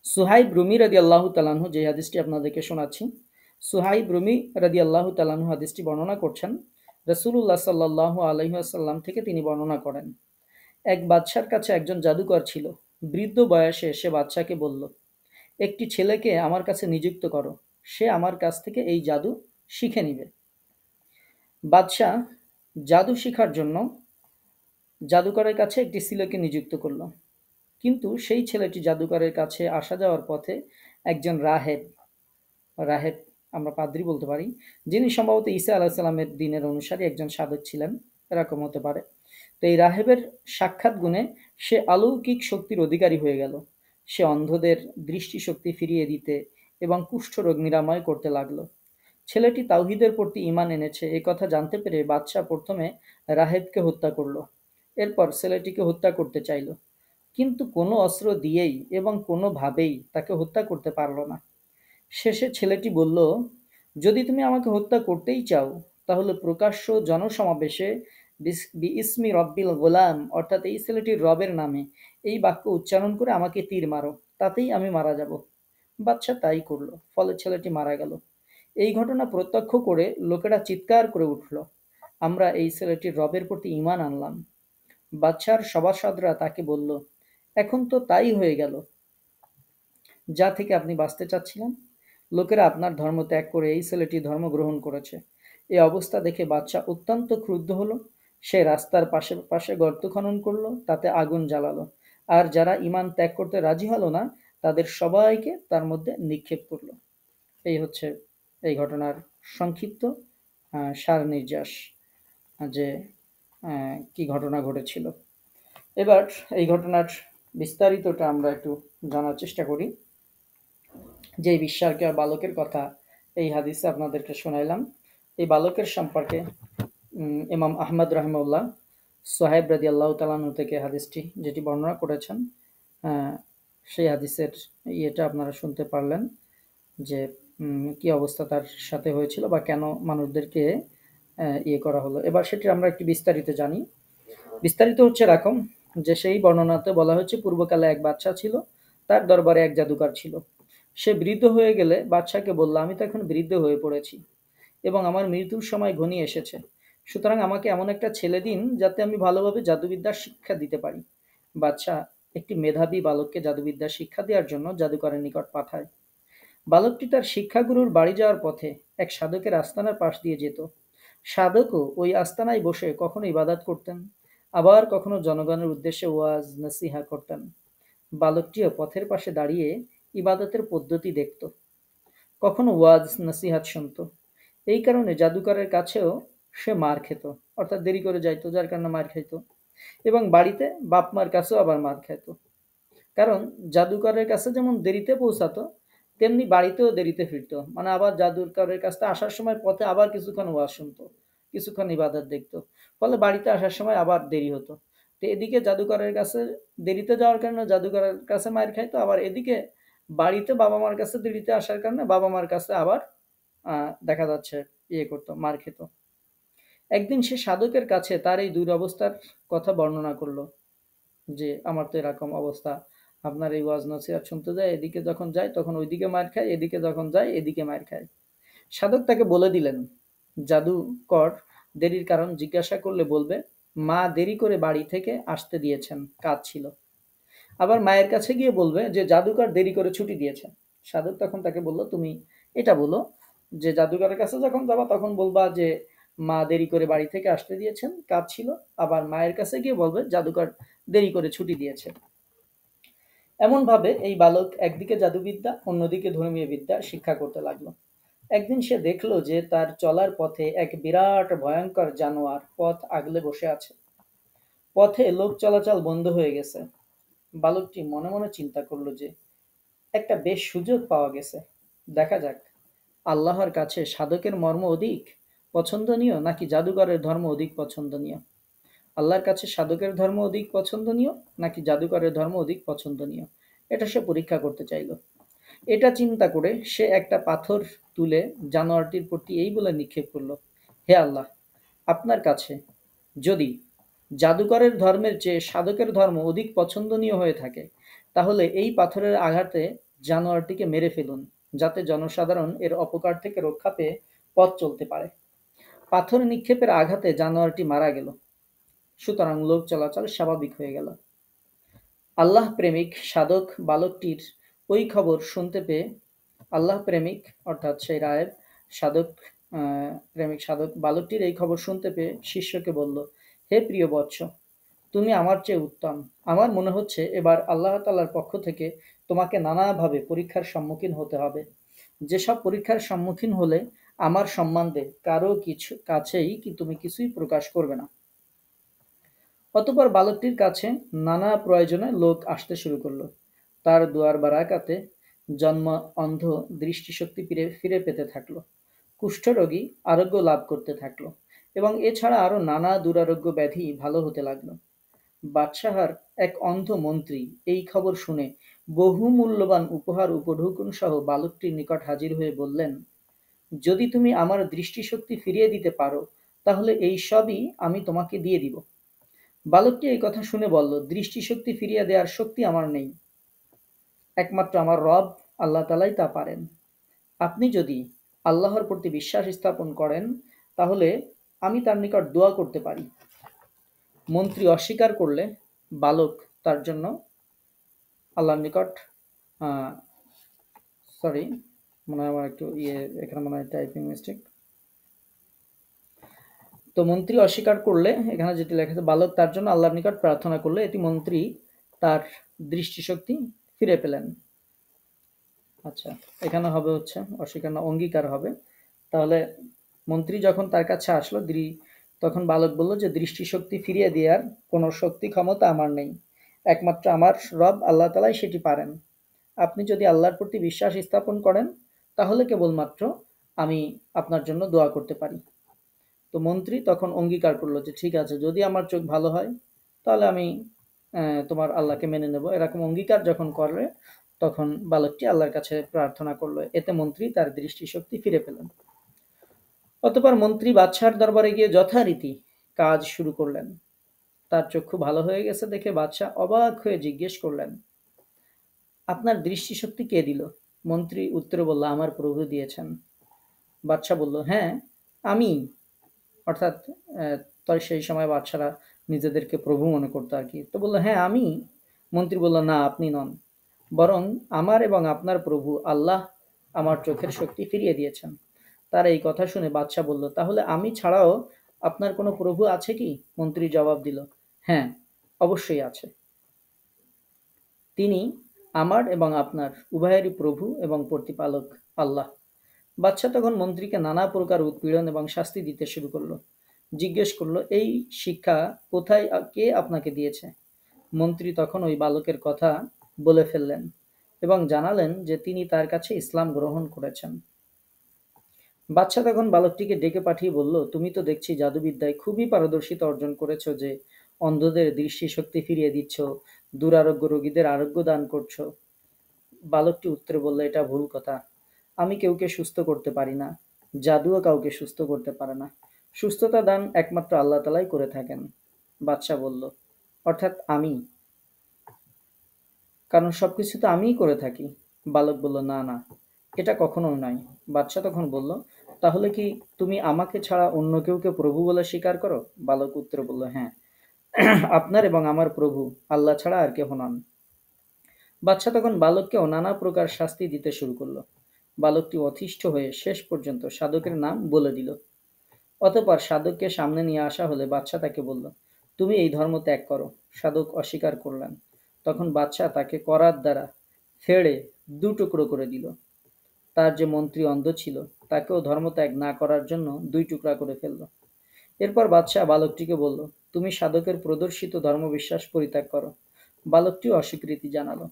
Speaker 1: সুহাইব রুমি রাদিয়াল্লাহু তাআলা আনহু, যে হাদিসটি আপনাদেরকে শোনাচ্ছি, সুহাইব রুমি রাদিয়াল্লাহু তাআলা আনহু হাদিসটি বর্ণনা করছেন। রাসূলুল্লাহ সাল্লাল্লাহু আলাইহি ওয়াসাল্লাম থেকে তিনি বর্ণনা করেন, এক বাদশার কাছে একজন জাদুকর ছিল। বৃদ্ধ বয়সে সে বাদশাকে বলল, একটি ছেলেকে আমার কাছে নিযুক্ত করো, সে আমার কাছ থেকে এই জাদু শিখে নিবে। বাদশাহ জাদু শিখার জন্য জাদুকরের কাছে একটি ছেলেকে নিযুক্ত করল। কিন্তু সেই ছেলেটি জাদুকরের কাছে আসা যাওয়ার পথে একজন রাহেব রাহেব আমরা পাদ্রী বলতে পারি, যিনি সম্ভবত ঈসা আলাহিসাল্লামের দিনের অনুসারী একজন সাধক ছিলেন, এরকম হতে পারে। তো এই রাহেবের সাক্ষাৎ গুণে সে অলৌকিক শক্তির অধিকারী হয়ে গেল। সে অন্ধদের দৃষ্টিশক্তি ফিরিয়ে দিতে এবং কুষ্ঠরোগ নিরাময় করতে লাগলো। ছেলেটি তাওহীদের প্রতি ঈমান এনেছে এ কথা জানতে পেরে বাদশাহ প্রথমে রাহেবকে হত্যা করল। এরপর ছেলেটিকে হত্যা করতে চাইল, কিন্তু কোনো অস্ত্র দিয়েই এবং কোনোভাবেই তাকে হত্যা করতে পারল না। শেষে ছেলেটি বলল, যদি তুমি আমাকে হত্যা করতেই চাও তাহলে প্রকাশ্য জনসমাবেশে বিইসমি রব্বিল গোলাম, অর্থাৎ এই ছেলেটির রবের নামে এই বাক্য উচ্চারণ করে আমাকে তীর মারো, তাতেই আমি মারা যাব। বাদশা তাই করল, ফলে ছেলেটি মারা গেল। এই ঘটনা প্রত্যক্ষ করে লোকেরা চিৎকার করে উঠল, আমরা এই ছেলেটির রবের প্রতি ঈমান আনলাম। বাদশার সভাসদরা তাকে বলল, এখন তো তাই হয়ে গেল যা থেকে আপনি বাঁচতে চাচ্ছিলেন। লোকেরা আপনার ধর্ম ত্যাগ করে এই ছেলেটি ধর্ম গ্রহণ করেছে। এই অবস্থা দেখে বাদশাহ অত্যন্ত ক্রুদ্ধ হলো। সে রাস্তার পাশে পাশে গর্ত খনন করলো, তাতে আগুন জ্বালালো, আর যারা ঈমান ত্যাগ করতে রাজি হলো না তাদের সবাইকে তার মধ্যে নিক্ষেপ করলো। এই হচ্ছে এই ঘটনার সংক্ষিপ্ত সার নির্যাস, যে কি ঘটনা ঘটেছিল। এবার এই ঘটনার বিস্তারিতটা আমরা একটু জানার চেষ্টা করি। যে বিশ্বারকে বালকের কথা এই হাদিসে আপনাদেরকে শোনাইলাম, এই বালকের সম্পর্কে ইমাম আহমদ রাহিমাহুল্লাহ সোহাইব রাদিয়াল্লাহু তাআলা আনহু থেকে হাদিসটি যেটি বর্ণনা করেছেন, সেই হাদিসের ইয়েটা আপনারা শুনতে পারলেন যে কি অবস্থা তার সাথে হয়েছিল বা কেন মানুষদেরকে ইয়ে করা হলো। এবার সেটি আমরা একটু বিস্তারিত জানি। বিস্তারিত হচ্ছে এরকম যে সেই বর্ণনাতে বলা হচ্ছে, পূর্বকালে এক বাদশা ছিল, তার দরবারে এক জাদুকর ছিল। সে বৃদ্ধ হয়ে গেলে বাদশাকে বলল, আমি তো এখন বৃদ্ধ হয়ে পড়েছি এবং আমার মৃত্যুর সময় ঘনিয়ে এসেছে, সুতরাং আমাকে এমন একটা ছেলে দিন যাতে আমি ভালোভাবে জাদুবিদ্যার শিক্ষা দিতে পারি। বাদশাহ একটি মেধাবী বালককে জাদুবিদ্যার শিক্ষা দেওয়ার জন্য জাদুকরের নিকট পাঠায়। বালকটি তার শিক্ষাগুরুর বাড়ি যাওয়ার পথে এক সাধকের আস্তানার পাশ দিয়ে যেত। সাধকও ওই আস্তানায় বসে কখনো ইবাদত করতেন, আবার কখনো জনগণের উদ্দেশ্যে ওয়াজ নসিহা করতেন। বালকটিও পথের পাশে দাঁড়িয়ে ইবাদতের পদ্ধতি দেখত, কখনো ওয়াজ নসিহাত শুনত। এই কারণে জাদুকরের কাছেও সে মার খেত, অর্থাৎ দেরি করে যাইতো, যার কারণে মার খাইতো। এবং বাড়িতে বাপ মার কাছেও আবার মার খাইতো, কারণ জাদুকরের কাছে যেমন দেরিতে পৌঁছাতো তেমনি বাড়িতেও দেরিতে ফিরতো। মানে আবার জাদুকরের কাছে আসার সময় পথে আবার কিছুক্ষণ ওয়াজ শুনতো, কিছুক্ষণ ইবাদত দেখতো, ফলে বাড়িতে আসার সময় আবার দেরি হতো। তো এদিকে জাদুকরের কাছে দেরিতে যাওয়ার কারণে জাদুকরের কাছে মার খাইতো, আবার এদিকে বাড়িতে বাবা মার কাছে দেরিতে আসার কারণে বাবা মার কাছে আবার দেখা যাচ্ছে ইয়ে করতো, মার খেত। একদিন সে সাধকের কাছে তার এই দুরবস্থার কথা বর্ণনা করলো, যে আমার তো এরকম অবস্থা, আপনার এই ওয়াজ নসিহত শুনতে যায়, এদিকে যখন যায় তখন ওইদিকে মার খায়, এদিকে যখন যায় এদিকে মার খায়। সাধক তাকে বলে দিলেন, জাদুকর দেরির কারণ জিজ্ঞাসা করলে বলবে, মা দেরি করে বাড়ি থেকে আসতে দিয়েছেন, কাজ ছিল। আবার মায়ের কাছে গিয়ে বলবে যে জাদুকর দেরি করে ছুটি দিয়েছে। সাধক তখন তাকে বলল, তুমি এটা বলো যে জাদুকরের কাছে যখন যাবা তখন বলবা যে মা দেরি করে বাড়ি থেকে আসতে দিয়েছেন, কাজ ছিল। আবার মায়ের কাছে গিয়ে বলবে জাদুকর দেরি করে ছুটি দিয়েছে। এমন ভাবে এই বালক একদিকে জাদুবিদ্যা অন্যদিকে ধর্মীয় বিদ্যা শিক্ষা করতে লাগলো। একদিন সে দেখলো যে তার চলার পথে এক বিরাট ভয়ঙ্কর জানোয়ার পথ আগলে বসে আছে। পথে লোক চলাচল বন্ধ হয়ে গেছে। বালকটি মনে মনে চিন্তা করলো যে একটা বেশ সুযোগ পাওয়া গেছে, দেখা যাক আল্লাহর কাছে সাধকের মর্ম অধিক পছন্দনীয় নাকি জাদুকরের ধর্ম অধিক পছন্দনীয়। আল্লাহর কাছে সাধকের ধর্ম অধিক পছন্দনীয় নাকি জাদুকরের ধর্ম অধিক পছন্দনীয়, এটা সে পরীক্ষা করতে চাইল। এটা চিন্তা করে সে একটা পাথর তুলে জানোয়ারটির প্রতি এই বলে নিক্ষেপ করলো, হে আল্লাহ, আপনার কাছে যদি জাদুকরের ধর্মের চেয়ে সাধকের ধর্ম অধিক পছন্দনীয় হয়ে থাকে তাহলে এই পাথরের আঘাতে জানোয়ারটিকে মেরে ফেলুন, যাতে জনসাধারণ এর অপকার থেকে রক্ষা পেয়ে পথ চলতে পারে। পাথর নিক্ষেপের আঘাতে জানোয়ারটি মারা গেল, সুতরাং লোক চলাচল স্বাভাবিক হয়ে গেল। আল্লাহ প্রেমিক সাধক বালকটির ওই খবর শুনতে পেয়ে, আল্লাহ প্রেমিক অর্থাৎ সেই রায়ের সাধক প্রেমিক সাধক বালকটির এই খবর শুনতে পেয়ে শিষ্যকে বলল, হে প্রিয় বৎস, তুমি আমার চেয়ে উত্তম। আমার মনে হচ্ছে এবার আল্লাহ তাআলার পক্ষ থেকে তোমাকে নানাভাবে পরীক্ষার সম্মুখীন হতে হবে। যেসব পরীক্ষার সম্মুখীন হলে আমার সম্বন্ধে কারো কিছু কাছেই কি তুমি কিছুই প্রকাশ করবে না। অতঃপর বালকটির কাছে নানা প্রয়োজনে লোক আসতে শুরু করলো। তার দুয়ার বারাকাতে জন্ম অন্ধ দৃষ্টিশক্তি ফিরে ফিরে পেতে থাকলো। কুষ্ঠরোগী আরোগ্য লাভ করতে থাকলো এবং এছাড়া আরো নানা দুরারোগ্য ব্যাধি ভালো হতে লাগলো। বাদশাহর এক অন্ধ মন্ত্রী এই খবর শুনে বহু মূল্যবান উপহার উপঢৌকন সহ বালকটির নিকট হাজির হয়ে বললেন, যদি তুমি আমার দৃষ্টিশক্তি ফিরিয়ে দিতে পারো তাহলে এই সবই আমি তোমাকে দিয়ে দিব। বালকটি এই কথা শুনে বলল, দৃষ্টিশক্তি ফিরিয়ে দেওয়ার শক্তি আমার নেই, একমাত্র আমার রব আল্লাহ তাআলাই তা পারেন। আপনি যদি আল্লাহর প্রতি বিশ্বাস স্থাপন করেন তাহলে আমি তার নিকট দোয়া করতে পারি। মন্ত্রী অস্বীকার করলে বালক তার জন্য আল্লাহর নিকট সরি, মনে হয় আমার একটু এখানে মনে হয় টাইপিং মিস্টেক। তো মন্ত্রী অস্বীকার করলে এখানে যেটি লেখা আছে, বালক তার জন্য আল্লাহর নিকট প্রার্থনা করলে এটি মন্ত্রী তার দৃষ্টিশক্তি ফিরে পেলেন। আচ্ছা, এখানে হবে হচ্ছে অস্বীকার না, অঙ্গীকার হবে। তাহলে মন্ত্রী যখন তার কাছে আসলো, তখন বালক বলল যে দৃষ্টিশক্তি ফিরিয়ে দেওয়ার কোনো শক্তি ক্ষমতা আমার নেই, একমাত্র আমার রব আল্লাহ তাআলাই সেটি পারেন। আপনি যদি আল্লাহর প্রতি বিশ্বাস স্থাপন করেন তাহলে কেবলমাত্র আমি আপনার জন্য দোয়া করতে পারি। তো মন্ত্রী তখন অঙ্গীকার করলো যে ঠিক আছে, যদি আমার চোখ ভালো হয় তাহলে আমি তোমার আল্লাহকে মেনে নেব। এরকম অঙ্গীকার যখন করলে তখন বালকটি আল্লাহর কাছে প্রার্থনা করলো, এতে মন্ত্রী তার দৃষ্টিশক্তি ফিরে পেলেন। অতঃপর মন্ত্রী বাদশাহর দরবারে গিয়ে যথারীতি কাজ শুরু করলেন। তার চক্ষু ভালো হয়ে গেছে দেখে বাদশাহ অবাক হয়ে জিজ্ঞেস করলেন, আপনার দৃষ্টিশক্তি কে দিল? মন্ত্রী উত্তরে বলল, আমার প্রভু দিয়েছেন। বাদশাহ বলল, হ্যাঁ আমি, অর্থাৎ তো সেই সময় বাদশারা নিজেদেরকে প্রভু মনে করতো আর কি। তো বলল, হ্যাঁ আমি। মন্ত্রী বলল, না আপনি নন, বরং আমার এবং আপনার প্রভু আল্লাহ আমার চোখের শক্তি ফিরিয়ে দিয়েছেন। তার এই কথা শুনে বাদশাহ বলল, তাহলে আমি ছাড়াও আপনার কোনো প্রভু আছে কি? মন্ত্রী জবাব দিল, হ্যাঁ অবশ্যই আছে, তিনি আমার এবং আপনার উভয়েরই প্রভু এবং প্রতিপালক আল্লাহ। বাদশাহ তখন মন্ত্রীকে নানা প্রকার উৎপীড়ন এবং শাস্তি দিতে শুরু করলো। জিজ্ঞেস করলো, এই শিক্ষা কোথায় কে আপনাকে দিয়েছে? মন্ত্রী তখন ওই বালকের কথা বলে ফেললেন এবং জানালেন যে তিনি তার কাছে ইসলাম গ্রহণ করেছেন। বাদশাহ তখন বালকটিকে ডেকে পাঠিয়ে বলল, তুমি তো দেখছি জাদুবিদ্যায় খুবই পারদর্শিতা অর্জন করেছ, যে অন্ধদের দৃষ্টিশক্তি ফিরিয়ে দিচ্ছ, দুরারোগ্য রোগীদের আরোগ্য দান করছো। বালকটি উত্তরে বলল, এটা ভুল কথা, আমি কেউকে সুস্থ করতে পারি না, জাদুও কাউকে সুস্থ করতে পারে না, সুস্থতা দান একমাত্র আল্লাহ তাআলাই করে থাকেন। বাদশাহ বলল, অর্থাৎ আমি, কারণ সবকিছু তো আমিই করে থাকি। বালক বলল, না না, এটা কখনোই নয়। বাদশাহ তখন বলল, তাহলে কি তুমি আমাকে ছাড়া অন্য কেউকে প্রভু বলে স্বীকার করো? বালক উত্তরে বলল, হ্যাঁ আপনার এবং আমার প্রভু আল্লাহ ছাড়া আর কেহ নন। বাদশাহ তখন বালককেও নানা প্রকার শাস্তি দিতে শুরু করলো। বালকটি অতিষ্ঠ হয়ে শেষ পর্যন্ত সাধকের নাম বলে দিল। অতঃপর সাধককে সামনে নিয়ে আসা হলে বাদশাহ তাকে বলল, তুমি এই ধর্ম ত্যাগ করো। সাধক অস্বীকার করলেন। তখন বাদশাহ তাকে করাত দ্বারা ফেড়ে দু টুকরো করে দিল। তার যে মন্ত্রী অন্ধ ছিল তাকেও ধর্মত্যাগ না করার জন্য 2 টুকরা করে ফেলল। এরপর বাদশাহ বালকটিকে বলল, তুমি সাধকের প্রদর্শিত ধর্মবিশ্বাস পরিত্যাগ করো। বালকটিও অস্বীকৃতি জানালো।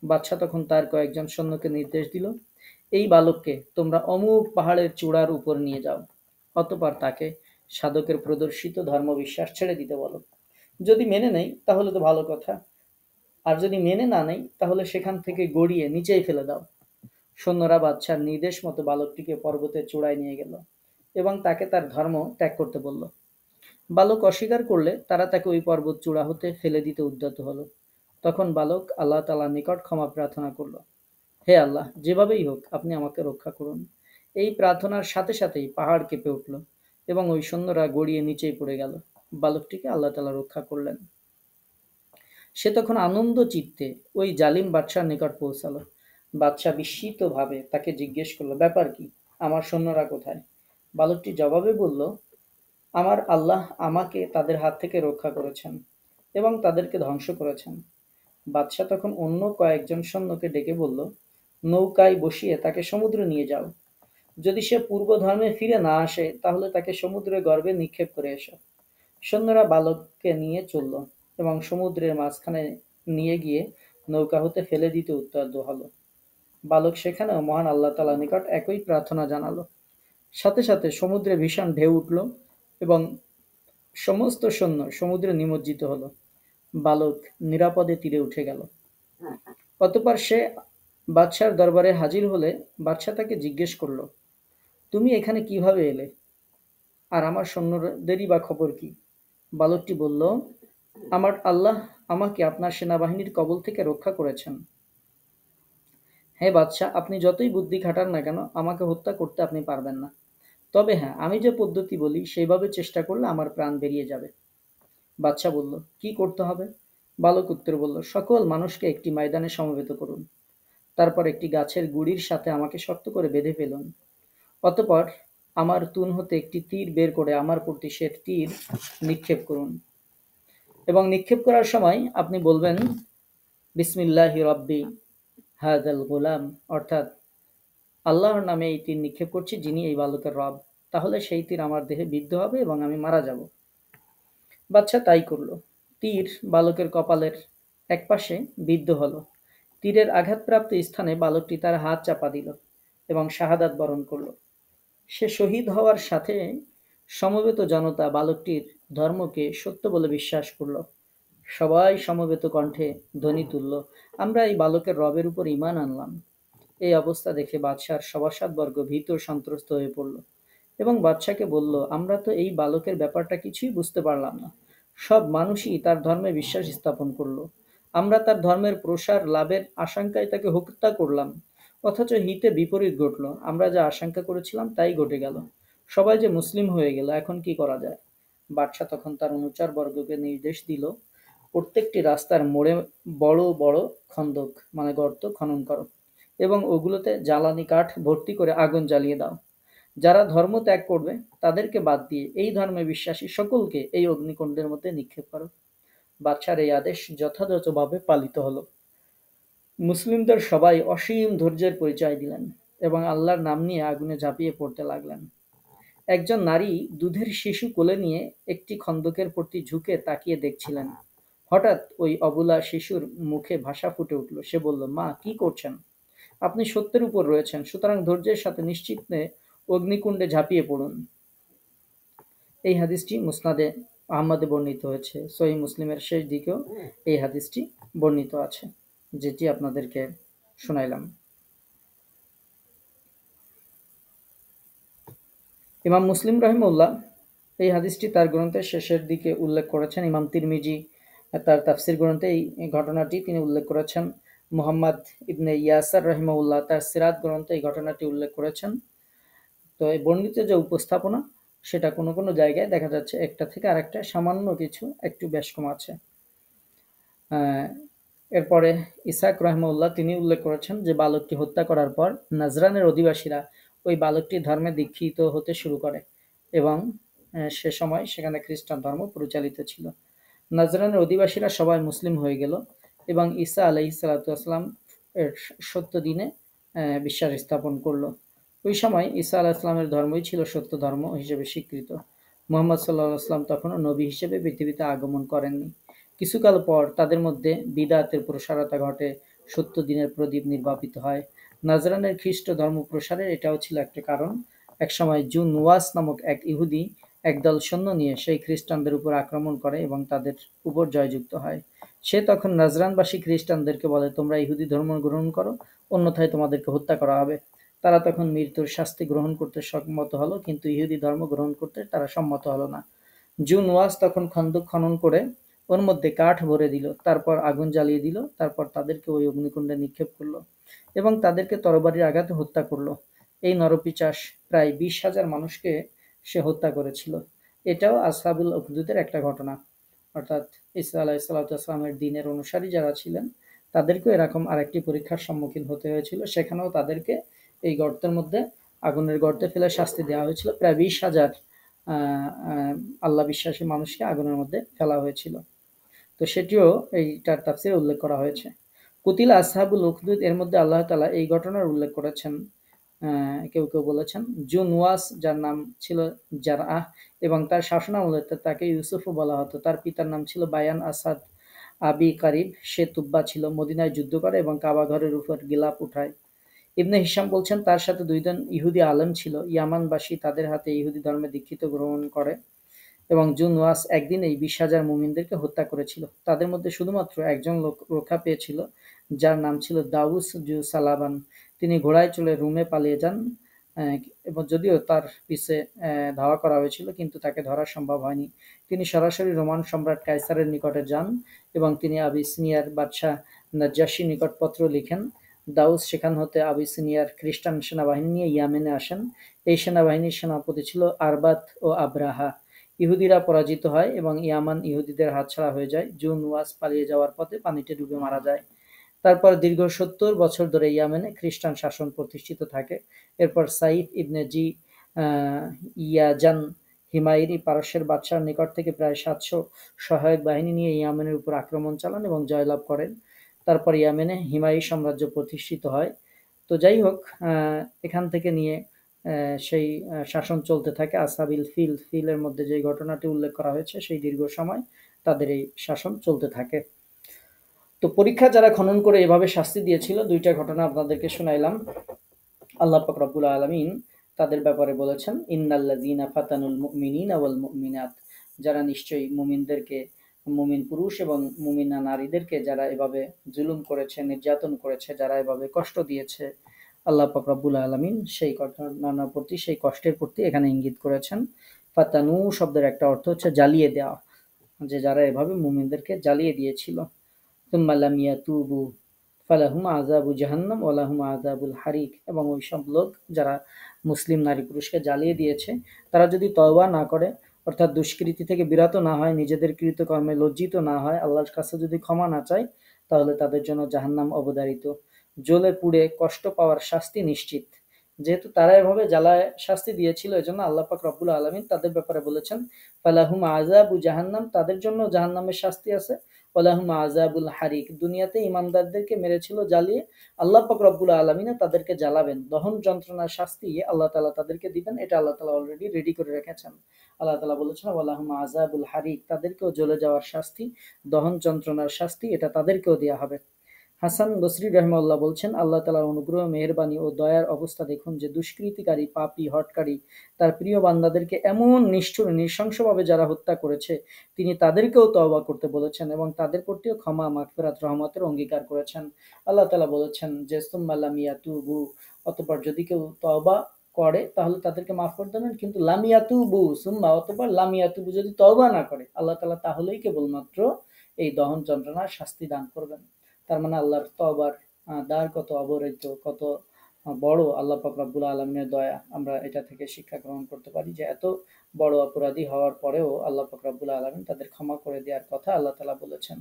Speaker 1: বাদশাহ তখন তার কয়েকজন সৈন্যকে নির্দেশ দিল, এই বালককে তোমরা অমুক পাহাড়ের চূড়ার উপর নিয়ে যাও। অতঃপর তাকে সাধকের প্রদর্শিত ধর্মবিশ্বাস ছেড়ে দিতে বলো। যদি মেনে নেয় তাহলে তো ভালো কথা, আর যদি মেনে না নেয় তাহলে সেখান থেকে গড়িয়ে নিচেই ফেলে দাও। সৈন্যরা বাদশার নির্দেশ মতো বালকটিকে পর্বতের চূড়ায় নিয়ে গেল এবং তাকে তার ধর্ম ত্যাগ করতে বলল। বালক অস্বীকার করলে তারা তাকে ওই পর্বত চূড়া হতে ফেলে দিতে উদ্যত হলো। তখন বালক আল্লাহ তাআলার নিকট ক্ষমা প্রার্থনা করল, হে আল্লাহ, যেভাবেই হোক আপনি আমাকে রক্ষা করুন। এই প্রার্থনার সাথে সাথেই পাহাড় কেঁপে উঠল এবং ওই সৈন্যরা গড়িয়ে নিচেই পড়ে গেল। বালকটিকে আল্লাহ তাআলা রক্ষা করলেন। সে তখন আনন্দ চিত্তে ওই জালিম বাদশার নিকট পৌঁছালো। বাদশাহ বিস্মিত ভাবে তাকে জিজ্ঞেস করলো, ব্যাপার কি, আমার সৈন্যরা কোথায়? বালকটি জবাবে বলল, আমার আল্লাহ আমাকে তাদের হাত থেকে রক্ষা করেছেন। এবং তাদেরকে ধ্বংস করেছেন। বাদশাহ তখন অন্য কয়েকজন সৈন্যকে ডেকে বলল, নৌকায় বসিয়ে তাকে সমুদ্রে নিয়ে যাও। যদি সে পূর্ব ধর্মে ফিরে না আসে তাহলে তাকে সমুদ্রের গর্ভে নিক্ষেপ করে এসো। সৈন্যরা বালককে নিয়ে চলল এবং সমুদ্রের মাঝখানে নিয়ে গিয়ে নৌকা হতে ফেলে দিতে উদ্যত হলো। বালক সেখানেও মহান আল্লাহ তাআলার নিকট একই প্রার্থনা জানালো। সাথে সাথে সমুদ্রে ভীষণ ঢেউ উঠল এবং সমস্ত সৈন্য সমুদ্রে নিমজ্জিত হলো। বালক নিরাপদে তীরে উঠে গেল। অতঃপর সে বাদশার দরবারে হাজির হলে বাদশাহ তাকে জিজ্ঞেস করল, তুমি এখানে কিভাবে এলে, আর আমার সৈন্যদেরই বা খবর কি? বালকটি বলল, আমার আল্লাহ আমাকে আপনার সেনাবাহিনীর কবল থেকে রক্ষা করেছেন। হে বাদশাহ, আপনি যতই বুদ্ধি খাটান না কেন আমাকে হত্যা করতে আপনি পারবেন না। তবে হ্যাঁ, আমি যে পদ্ধতি বলি সেইভাবে চেষ্টা করলে আমার প্রাণ বেরিয়ে যাবে। বাদশাহ বলল, কি করতে হবে? বালক উত্তর বলল, সকল মানুষকে একটি ময়দানে সমবেত করুন। তারপর একটি গাছের গুড়ির সাথে আমাকে শক্ত করে বেঁধে ফেলুন। অতঃপর আমার তুন হতে একটি তীর বের করে আমার প্রতি সে তীর নিক্ষেপ করুন এবং নিক্ষেপ করার সময় আপনি বলবেন, বিসমিল্লাহি রব্বি হাযাল গোলাম, অর্থাৎ আল্লাহর নামে এই তীর নিক্ষেপ করছি যিনি এই বালকের রব। তাহলে সেই তীর আমার দেহে বিদ্ধ হবে এবং আমি মারা যাব। বাদশাহ তাই করল। তীর বালকের কপালের একপাশে বিদ্ধ হল। তীরের আঘাতপ্রাপ্ত স্থানে বালকটি তার হাত চাপা দিল এবং শাহাদাত বরণ করল। সে শহীদ হওয়ার সাথে সমবেত জনতা বালকটির ধর্মকে সত্য বলে বিশ্বাস করল। সবাই সমবেত কণ্ঠে ধ্বনি তুলল, আমরা এই বালকের রবের উপর ঈমান আনলাম। এই অবস্থা দেখে বাদশার সভাসদবর্গ ভীত সন্ত্রস্ত হয়ে পড়ল এবং বাদশাকে বলল, আমরা তো এই বালকের ব্যাপারটা কিছুই বুঝতে পারলাম না। সব মানুষই তার ধর্মে বিশ্বাস স্থাপন করলো। আমরা তার ধর্মের প্রসার লাভের আশঙ্কায় তাকে হত্যা করলাম, অথচ হিতে বিপরীত ঘটল। আমরা যা আশঙ্কা করেছিলাম তাই ঘটে গেল। সবাই যে মুসলিম হয়ে গেল, এখন কি করা যায়? বাদশাহ তখন তার অনুচরবর্গকে নির্দেশ দিল, প্রত্যেকটি রাস্তার মোড়ে বড় বড় খন্দক মানে গর্ত খনন করো এবং ওগুলোতে জ্বালানি কাঠ ভর্তি করে আগুন জ্বালিয়ে দাও। যারা ধর্ম ত্যাগ করবে তাদেরকে বাদ দিয়ে এই ধর্মে বিশ্বাসী সকলকে এই অগ্নিকুণ্ডের মধ্যে নিক্ষেপ করো। বাদশার এই আদেশ যথাযথভাবে পালিত হলো। মুসলিমদের সবাই অসীম ধৈর্যের পরিচয় দিলেন এবং আল্লাহর নাম নিয়ে আগুনে ঝাঁপিয়ে পড়তে লাগলেন। একজন নারী দুধের শিশু কোলে নিয়ে একটি খন্দকের প্রতি ঝুঁকে তাকিয়ে দেখছিলেন। হঠাৎ ওই অবলা শিশুর মুখে ভাষা ফুটে উঠল। সে বলল, মা, কি করছেন? আপনি সত্যের উপর রয়েছেন, সুতরাং ধৈর্যের সাথে নিশ্চিন্তে অগ্নিকুণ্ডে ঝাঁপিয়ে পড়ুন। এই হাদিসটি মুসনাদে আহমদে বর্ণিত হয়েছে। সহিহ মুসলিমের শেষ দিকেও এই হাদিসটি বর্ণিত আছে, যেটি আপনাদেরকে শোনাইলাম। ইমাম মুসলিম রাহিমাহুল্লাহ এই হাদিসটি তার গ্রন্থের শেষের দিকে উল্লেখ করেছেন। ইমাম তিরমিজি তার তাফসির গ্রন্থে এই ঘটনাটি তিনি উল্লেখ করেছেন। মুহাম্মদ ইবনে ইয়াসার রাহিমাহুল্লাহ তার সিরাত গ্রন্থে এই ঘটনাটি উল্লেখ করেছেন। তো এই বর্ণিত যে উপস্থাপনা সেটা কোনো কোনো জায়গায় দেখা যাচ্ছে একটা থেকে আরেকটা সামান্য কিছু একটু বেশ কম আছে। এরপরে ইসহাক রাহিমাহুল্লাহ তিনি উল্লেখ করেছেন যে বালকটি হত্যা করার পর নাজরানের অধিবাসীরা ওই বালকটির ধর্মে দীক্ষিত হতে শুরু করে এবং সে সময় সেখানে খ্রিস্টান ধর্ম পরিচালিত ছিল। নাজরানের অধিবাসীরা সবাই মুসলিম হয়ে গেল এবং ঈসা আলাইহিস সালাতু ওয়াসসালাম এর সত্য দিনে বিশ্বাস স্থাপন করলো। ওই সময় ঈসা আলাইহিস সালামের ধর্মই ছিল সত্য ধর্ম হিসেবে স্বীকৃত। মুহাম্মদ সাল্লাল্লাহু আলাইহি ওয়াসাল্লাম তখনও নবী হিসেবে পৃথিবীতে আগমন করেননি। কিছুকাল পর তাদের মধ্যে বিদআতের প্রসারতা ঘটে, সত্য দিনের প্রদীপ নির্বাপিত হয়। নাজরানের খ্রিস্ট ধর্ম প্রসারের এটাও ছিল একটা কারণ। একসময় জু নুওয়াস নামক এক ইহুদি একদল সৈন্য নিয়ে সেই খ্রিস্টানদের উপর আক্রমণ করে এবং তাদের উপর জয়যুক্ত হয়। সে তখন নাজরানবাসী খ্রিস্টানদেরকে বলে, তোমরা ইহুদি ধর্ম গ্রহণ করো, অন্যথায় তোমাদেরকে হত্যা করা হবে। তারা তখন মৃত্যুর শাস্তি গ্রহণ করতে সম্মত হলো, কিন্তু ইহুদি ধর্ম গ্রহণ করতে তারা সম্মত হলো না। জু নুওয়াস তখন খন্দক খনন করে ওর মধ্যে কাঠ ভরে দিল, তারপর আগুন জ্বালিয়ে দিল, তারপর তাদেরকে ওই অগ্নিকুণ্ডে নিক্ষেপ করলো এবং তাদেরকে তরবারির আঘাতে হত্যা করলো। এই নরপিশাচ প্রায় 20,000 মানুষকে সে হত্যা করেছিল। এটাও আসহাবুল উখদুদের একটা ঘটনা, অর্থাৎ ঈসা আলাইহিস সালাতু ওয়াসসালামের দ্বীনের অনুসারী যারা ছিলেন তাদেরকেও এরকম আরেকটি পরীক্ষার সম্মুখীন হতে হয়েছিল। সেখানেও তাদেরকে এই গর্তের মধ্যে আগুনের গর্তে ফেলে শাস্তি দেওয়া হয়েছিল। প্রায় 20,000 আল্লাহ বিশ্বাসী মানুষকে আগুনের মধ্যে ফেলা হয়েছিল। তো সেটিও এইটার তাফসিরে উল্লেখ করা হয়েছে। কুতিলা আসহাবুল উখদুদ, এর মধ্যে আল্লাহ তাআলা এই ঘটনার উল্লেখ করেছেন। কেউ কেউ বলেছেন জুনওয়াস, যার নাম ছিল জারআহ, এবং তার শাসনামলে তাকে ইউসুফও বলা হতো। তার পিতার নাম ছিল বায়ান আসাদ আবি কারিব। সে তুব্বা ছিল, মদিনায় যুদ্ধ করে এবং কাবা ঘরের উপর গিলাপ উঠায়। ইবনে হিশাম বলছেন তার সাথে দুইজন ইহুদি আলেম ছিল, ইয়ামানবাসী। তাদের হাতে ইহুদি ধর্মে দীক্ষিত গ্রহণ করে এবং জুনওয়াস একদিন এই 20,000 মুমিনদেরকে হত্যা করেছিল। তাদের মধ্যে শুধুমাত্র একজন লোক রক্ষা পেয়েছিল, যার নাম ছিল দাউস জু সালাবান। তিনি ঘোড়ায় চড়ে রোমে পালিয়ে যান, এবং যদিও তার পিছে ধাওয়া করা হয়েছিল, কিন্তু তাকে ধরা সম্ভব হয়নি। তিনি সরাসরি রোমান সম্রাট কাইসারের নিকটে যান এবং তিনি আবিসিনিয়ার বাদশাহ নাজ্জাশীর নিকট পত্র লিখেন। দাউস সেখান হতে আবিসিনিয়ার খ্রিস্টান সেনাবাহিনী নিয়ে ইয়ামেনে আসেন। এই সেনাবাহিনীর সেনাপতি ছিল আরবাত ও আব্রাহা। ইহুদিরা পরাজিত হয় এবং ইয়ামান ইহুদিদের হাতছাড়া হয়ে যায়। জুনওয়াস পালিয়ে যাওয়ার পথে পানিতে ডুবে মারা যায়। তারপর দীর্ঘ 70 বছর ধরে ইয়েমেনে খ্রিস্টান শাসন প্রতিষ্ঠিত থাকে। এরপর সাইফ ইবনে জি ইয়াজান হিমায়রি পারস্যের বাদশার নিকট থেকে প্রায় 700 সহায়ক বাহিনী নিয়ে ইয়েমেনের উপর আক্রমণ চালান এবং জয়লাভ করেন। তারপর ইয়েমেনে হিমায়রি সাম্রাজ্য প্রতিষ্ঠিত হয়। তো যাই হোক, এখান থেকে নিয়ে সেই শাসন চলতে থাকে। আসহাবিল ফিলের মধ্যে যে ঘটনাটি উল্লেখ করা হয়েছে, সেই দীর্ঘ সময় তাদের এই শাসন চলতে থাকে। তো পরীক্ষা যারা খনন করে এভাবে শাস্তি দিয়েছিল, দুইটা ঘটনা আপনাদেরকে শুনাইলাম। আল্লাহ পাক রব্বুল আলামিন তাদের ব্যাপারে বলেছেন ইন্নাল্লাযীনা ফাতানুল মুমিনিনা ওয়াল মুমিনাত, যারা নিশ্চয়ই মুমিনদেরকে, মুমিন পুরুষ এবং মুমিনা নারীদেরকে যারা এভাবে জুলুম করেছে, নির্যাতন করেছে, যারা এভাবে কষ্ট দিয়েছে, আল্লাহ পাক রব্বুল আলামিন সেই ঘটনার প্রতি, সেই কষ্টের প্রতি এখানে ইঙ্গিত করেছেন। ফাতানু শব্দের একটা অর্থ হচ্ছে জ্বালিয়ে দেওয়া, যে যারা এভাবে মুমিনদেরকে জ্বালিয়ে দিয়েছিল। তুম্মা লাম ইয়াতুবু ফালাহুম আযাবু জাহান্নাম ওয়া লাহুম আযাবুল হারিক, এবং ওই সব লোক যারা মুসলিম নারী পুরুষকে জ্বালিয়ে দিয়েছে, তারা যদি তওবা না করে, অর্থাৎ দুষ্কৃতি থেকে বিরত না হয়, নিজেদের কৃতকর্মে লজ্জিত না হয়, আল্লাহর কাছে যদি ক্ষমা না চায়, তাহলে তাদের জন্য জাহান্নাম অবধারিত। জ্বলে পুড়ে কষ্ট পাওয়ার শাস্তি নিশ্চিত। যেহেতু তারা এভাবে জ্বালায় শাস্তি দিয়েছিল, এজন্য আল্লাহ পাক রব্বুল আলামিন তাদের ব্যাপারে বলেছেন ফালাহুম আযাবু জাহান্নাম, তাদের জন্য জাহান্নামের শাস্তি আছে। ওয়ালাহুম আযাবুল হারিক, দুনিয়াতে ইমানদারদেরকে মেরেছিল জ্বালিয়ে, আল্লাহ পাক রব্বুল আলামিন তাদেরকে জ্বালাবেন, দহন যন্ত্রণার শাস্তি আল্লাহ তাআলা তাদেরকে দিবেন। এটা আল্লাহ তাআলা অলরেডি রেডি করে রেখেছেন। আল্লাহ তাআলা বলেছেন ওয়ালাহুম আযাবুল হারিক, তাদেরকেও জ্বলে যাওয়ার শাস্তি, দহন যন্ত্রণার শাস্তি, এটা তাদেরকেও দেয়া হবে। হাসান বসরি রাহিমাহুল্লাহ বলছেন, আল্লাহ তাআলার অনুগ্রহ, মেহেরবানি ও দয়ার অবস্থা দেখুন যে দুষ্কৃতিকারী, পাপী, হঠকারী তার প্রিয় বান্দাদেরকে এমন নিষ্ঠুর নৃশংসভাবে যারা হত্যা করেছে, তিনি তাদেরকেও তওবা করতে বলেছেন এবং তাদের প্রতিও ক্ষমা, মাগফিরাত, রহমতের অঙ্গীকার করেছেন। আল্লাহ তাআলা বলেছেন যে সুম্মা লাম ইয়াতুবু, অতঃপর যদি কেউ তওবা করে তাহলে তাদেরকে মাফ করে দেবেন, কিন্তু লাম ইয়াতুবু সুম্মা, অতঃপর লাম ইয়াতুবু, যদি তওবা না করে আল্লাহ তাআলা, তাহলেই কেবলমাত্র এই দহন যন্ত্রণার শাস্তি দান করবেন। তার মানে আল্লাহর তওবার দ্বার কত অবরিত, কত বড় আল্লাহ পাক রব্বুল আলামিনের দয়া। আমরা এটা থেকে শিক্ষা গ্রহণ করতে পারি যে এত বড় অপরাধী হওয়ার পরেও আল্লাহ পাক রব্বুল আলামিন তাদের ক্ষমা করে দেওয়ার কথা আল্লাহ তাআলা বলেছেন।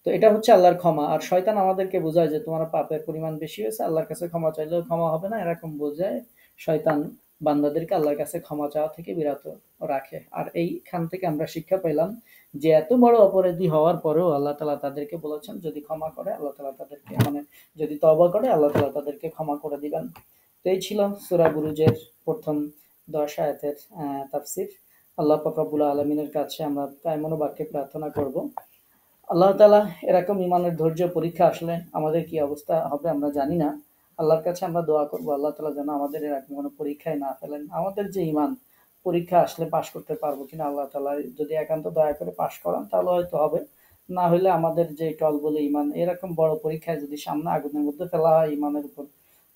Speaker 1: তো এটা হচ্ছে আল্লাহর ক্ষমা। আর শয়তান আমাদেরকে বোঝায় যে তোমার পাপের পরিমাণ বেশি হয়েছে, আল্লাহর কাছে ক্ষমা চাইলেও ক্ষমা হবে না, এরকম বোঝায় শয়তান বান্দাদেরকে আল্লাহর কাছে ক্ষমা চাওয়া থেকে বিরত রাখে। আর এইখান থেকে আমরা শিক্ষা পেলাম যে এত বড় অপরাধী হওয়ার পরেও আল্লাহ তাআলা তাদেরকে বলেছেন যদি ক্ষমা করে আল্লাহ তাআলা তাদেরকে, মানে যদি তওবা করে আল্লাহ তাআলা তাদেরকে ক্ষমা করে দিবেন। তো এই ছিল সূরা বুরুজের প্রথম 10 আয়াতের তাফসীর। আল্লাহ পাক রব্বুল আলামিনের কাছে আমরা তাই মনোবাক্যে প্রার্থনা করব, আল্লাহ তাআলা এরকম ইমানের ধৈর্য পরীক্ষা আসলে আমাদের কি অবস্থা হবে আমরা জানি না। আল্লাহর কাছে আমরা দোয়া করব আল্লাহ তাআলা যেন আমাদের এরকম কোনো পরীক্ষায় না ফেলেন। আমাদের যে ইমান, পরীক্ষা আসলে পাশ করতে পারবো কিনা, আল্লাহ তাআলা যদি একান্ত দয়া করে পাশ করান তাহলে হয়তো হবে, না হলে আমাদের যে টলবলে ইমান, এরকম বড় পরীক্ষায় যদি সামনে আগুনের মধ্যে ফেলা হয়, ইমানের উপর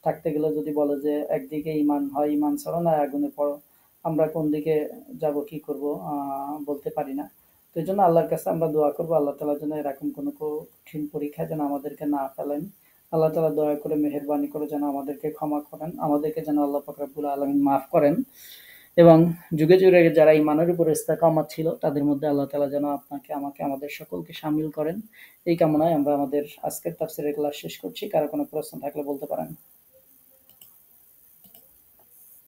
Speaker 1: থাকতে গেলে যদি বলে যে একদিকে ইমান, হয় ইমান ছাড়ো না আগুনে পড়ো, আমরা কোন দিকে যাব, কি করব বলতে পারি না। তো এই জন্য আল্লাহর কাছে আমরা দোয়া করবো আল্লাহ তাআলা যেন এরকম কোনো কঠিন পরীক্ষা যেন আমাদেরকে না ফেলেন। আল্লাহ তাআলা দয়া করে মেহেরবানি করে যেন আমাদেরকে ক্ষমা করেন, আমাদেরকে যেন আল্লাহ পাক রব্বুল আলামিন মাফ করেন, এবং যুগে যুগে যারা ইমানের উপর ইস্তেকামত ছিল তাদের মধ্যে আল্লাহ তাআলা যেন আপনাকে, আমাকে, আমাদের সকলকে শামিল করেন। এই কামনায় আমরা আমাদের আজকের তাফসীরের ক্লাস শেষ করছি। কারো কোনো প্রশ্ন থাকলে বলতে পারেন।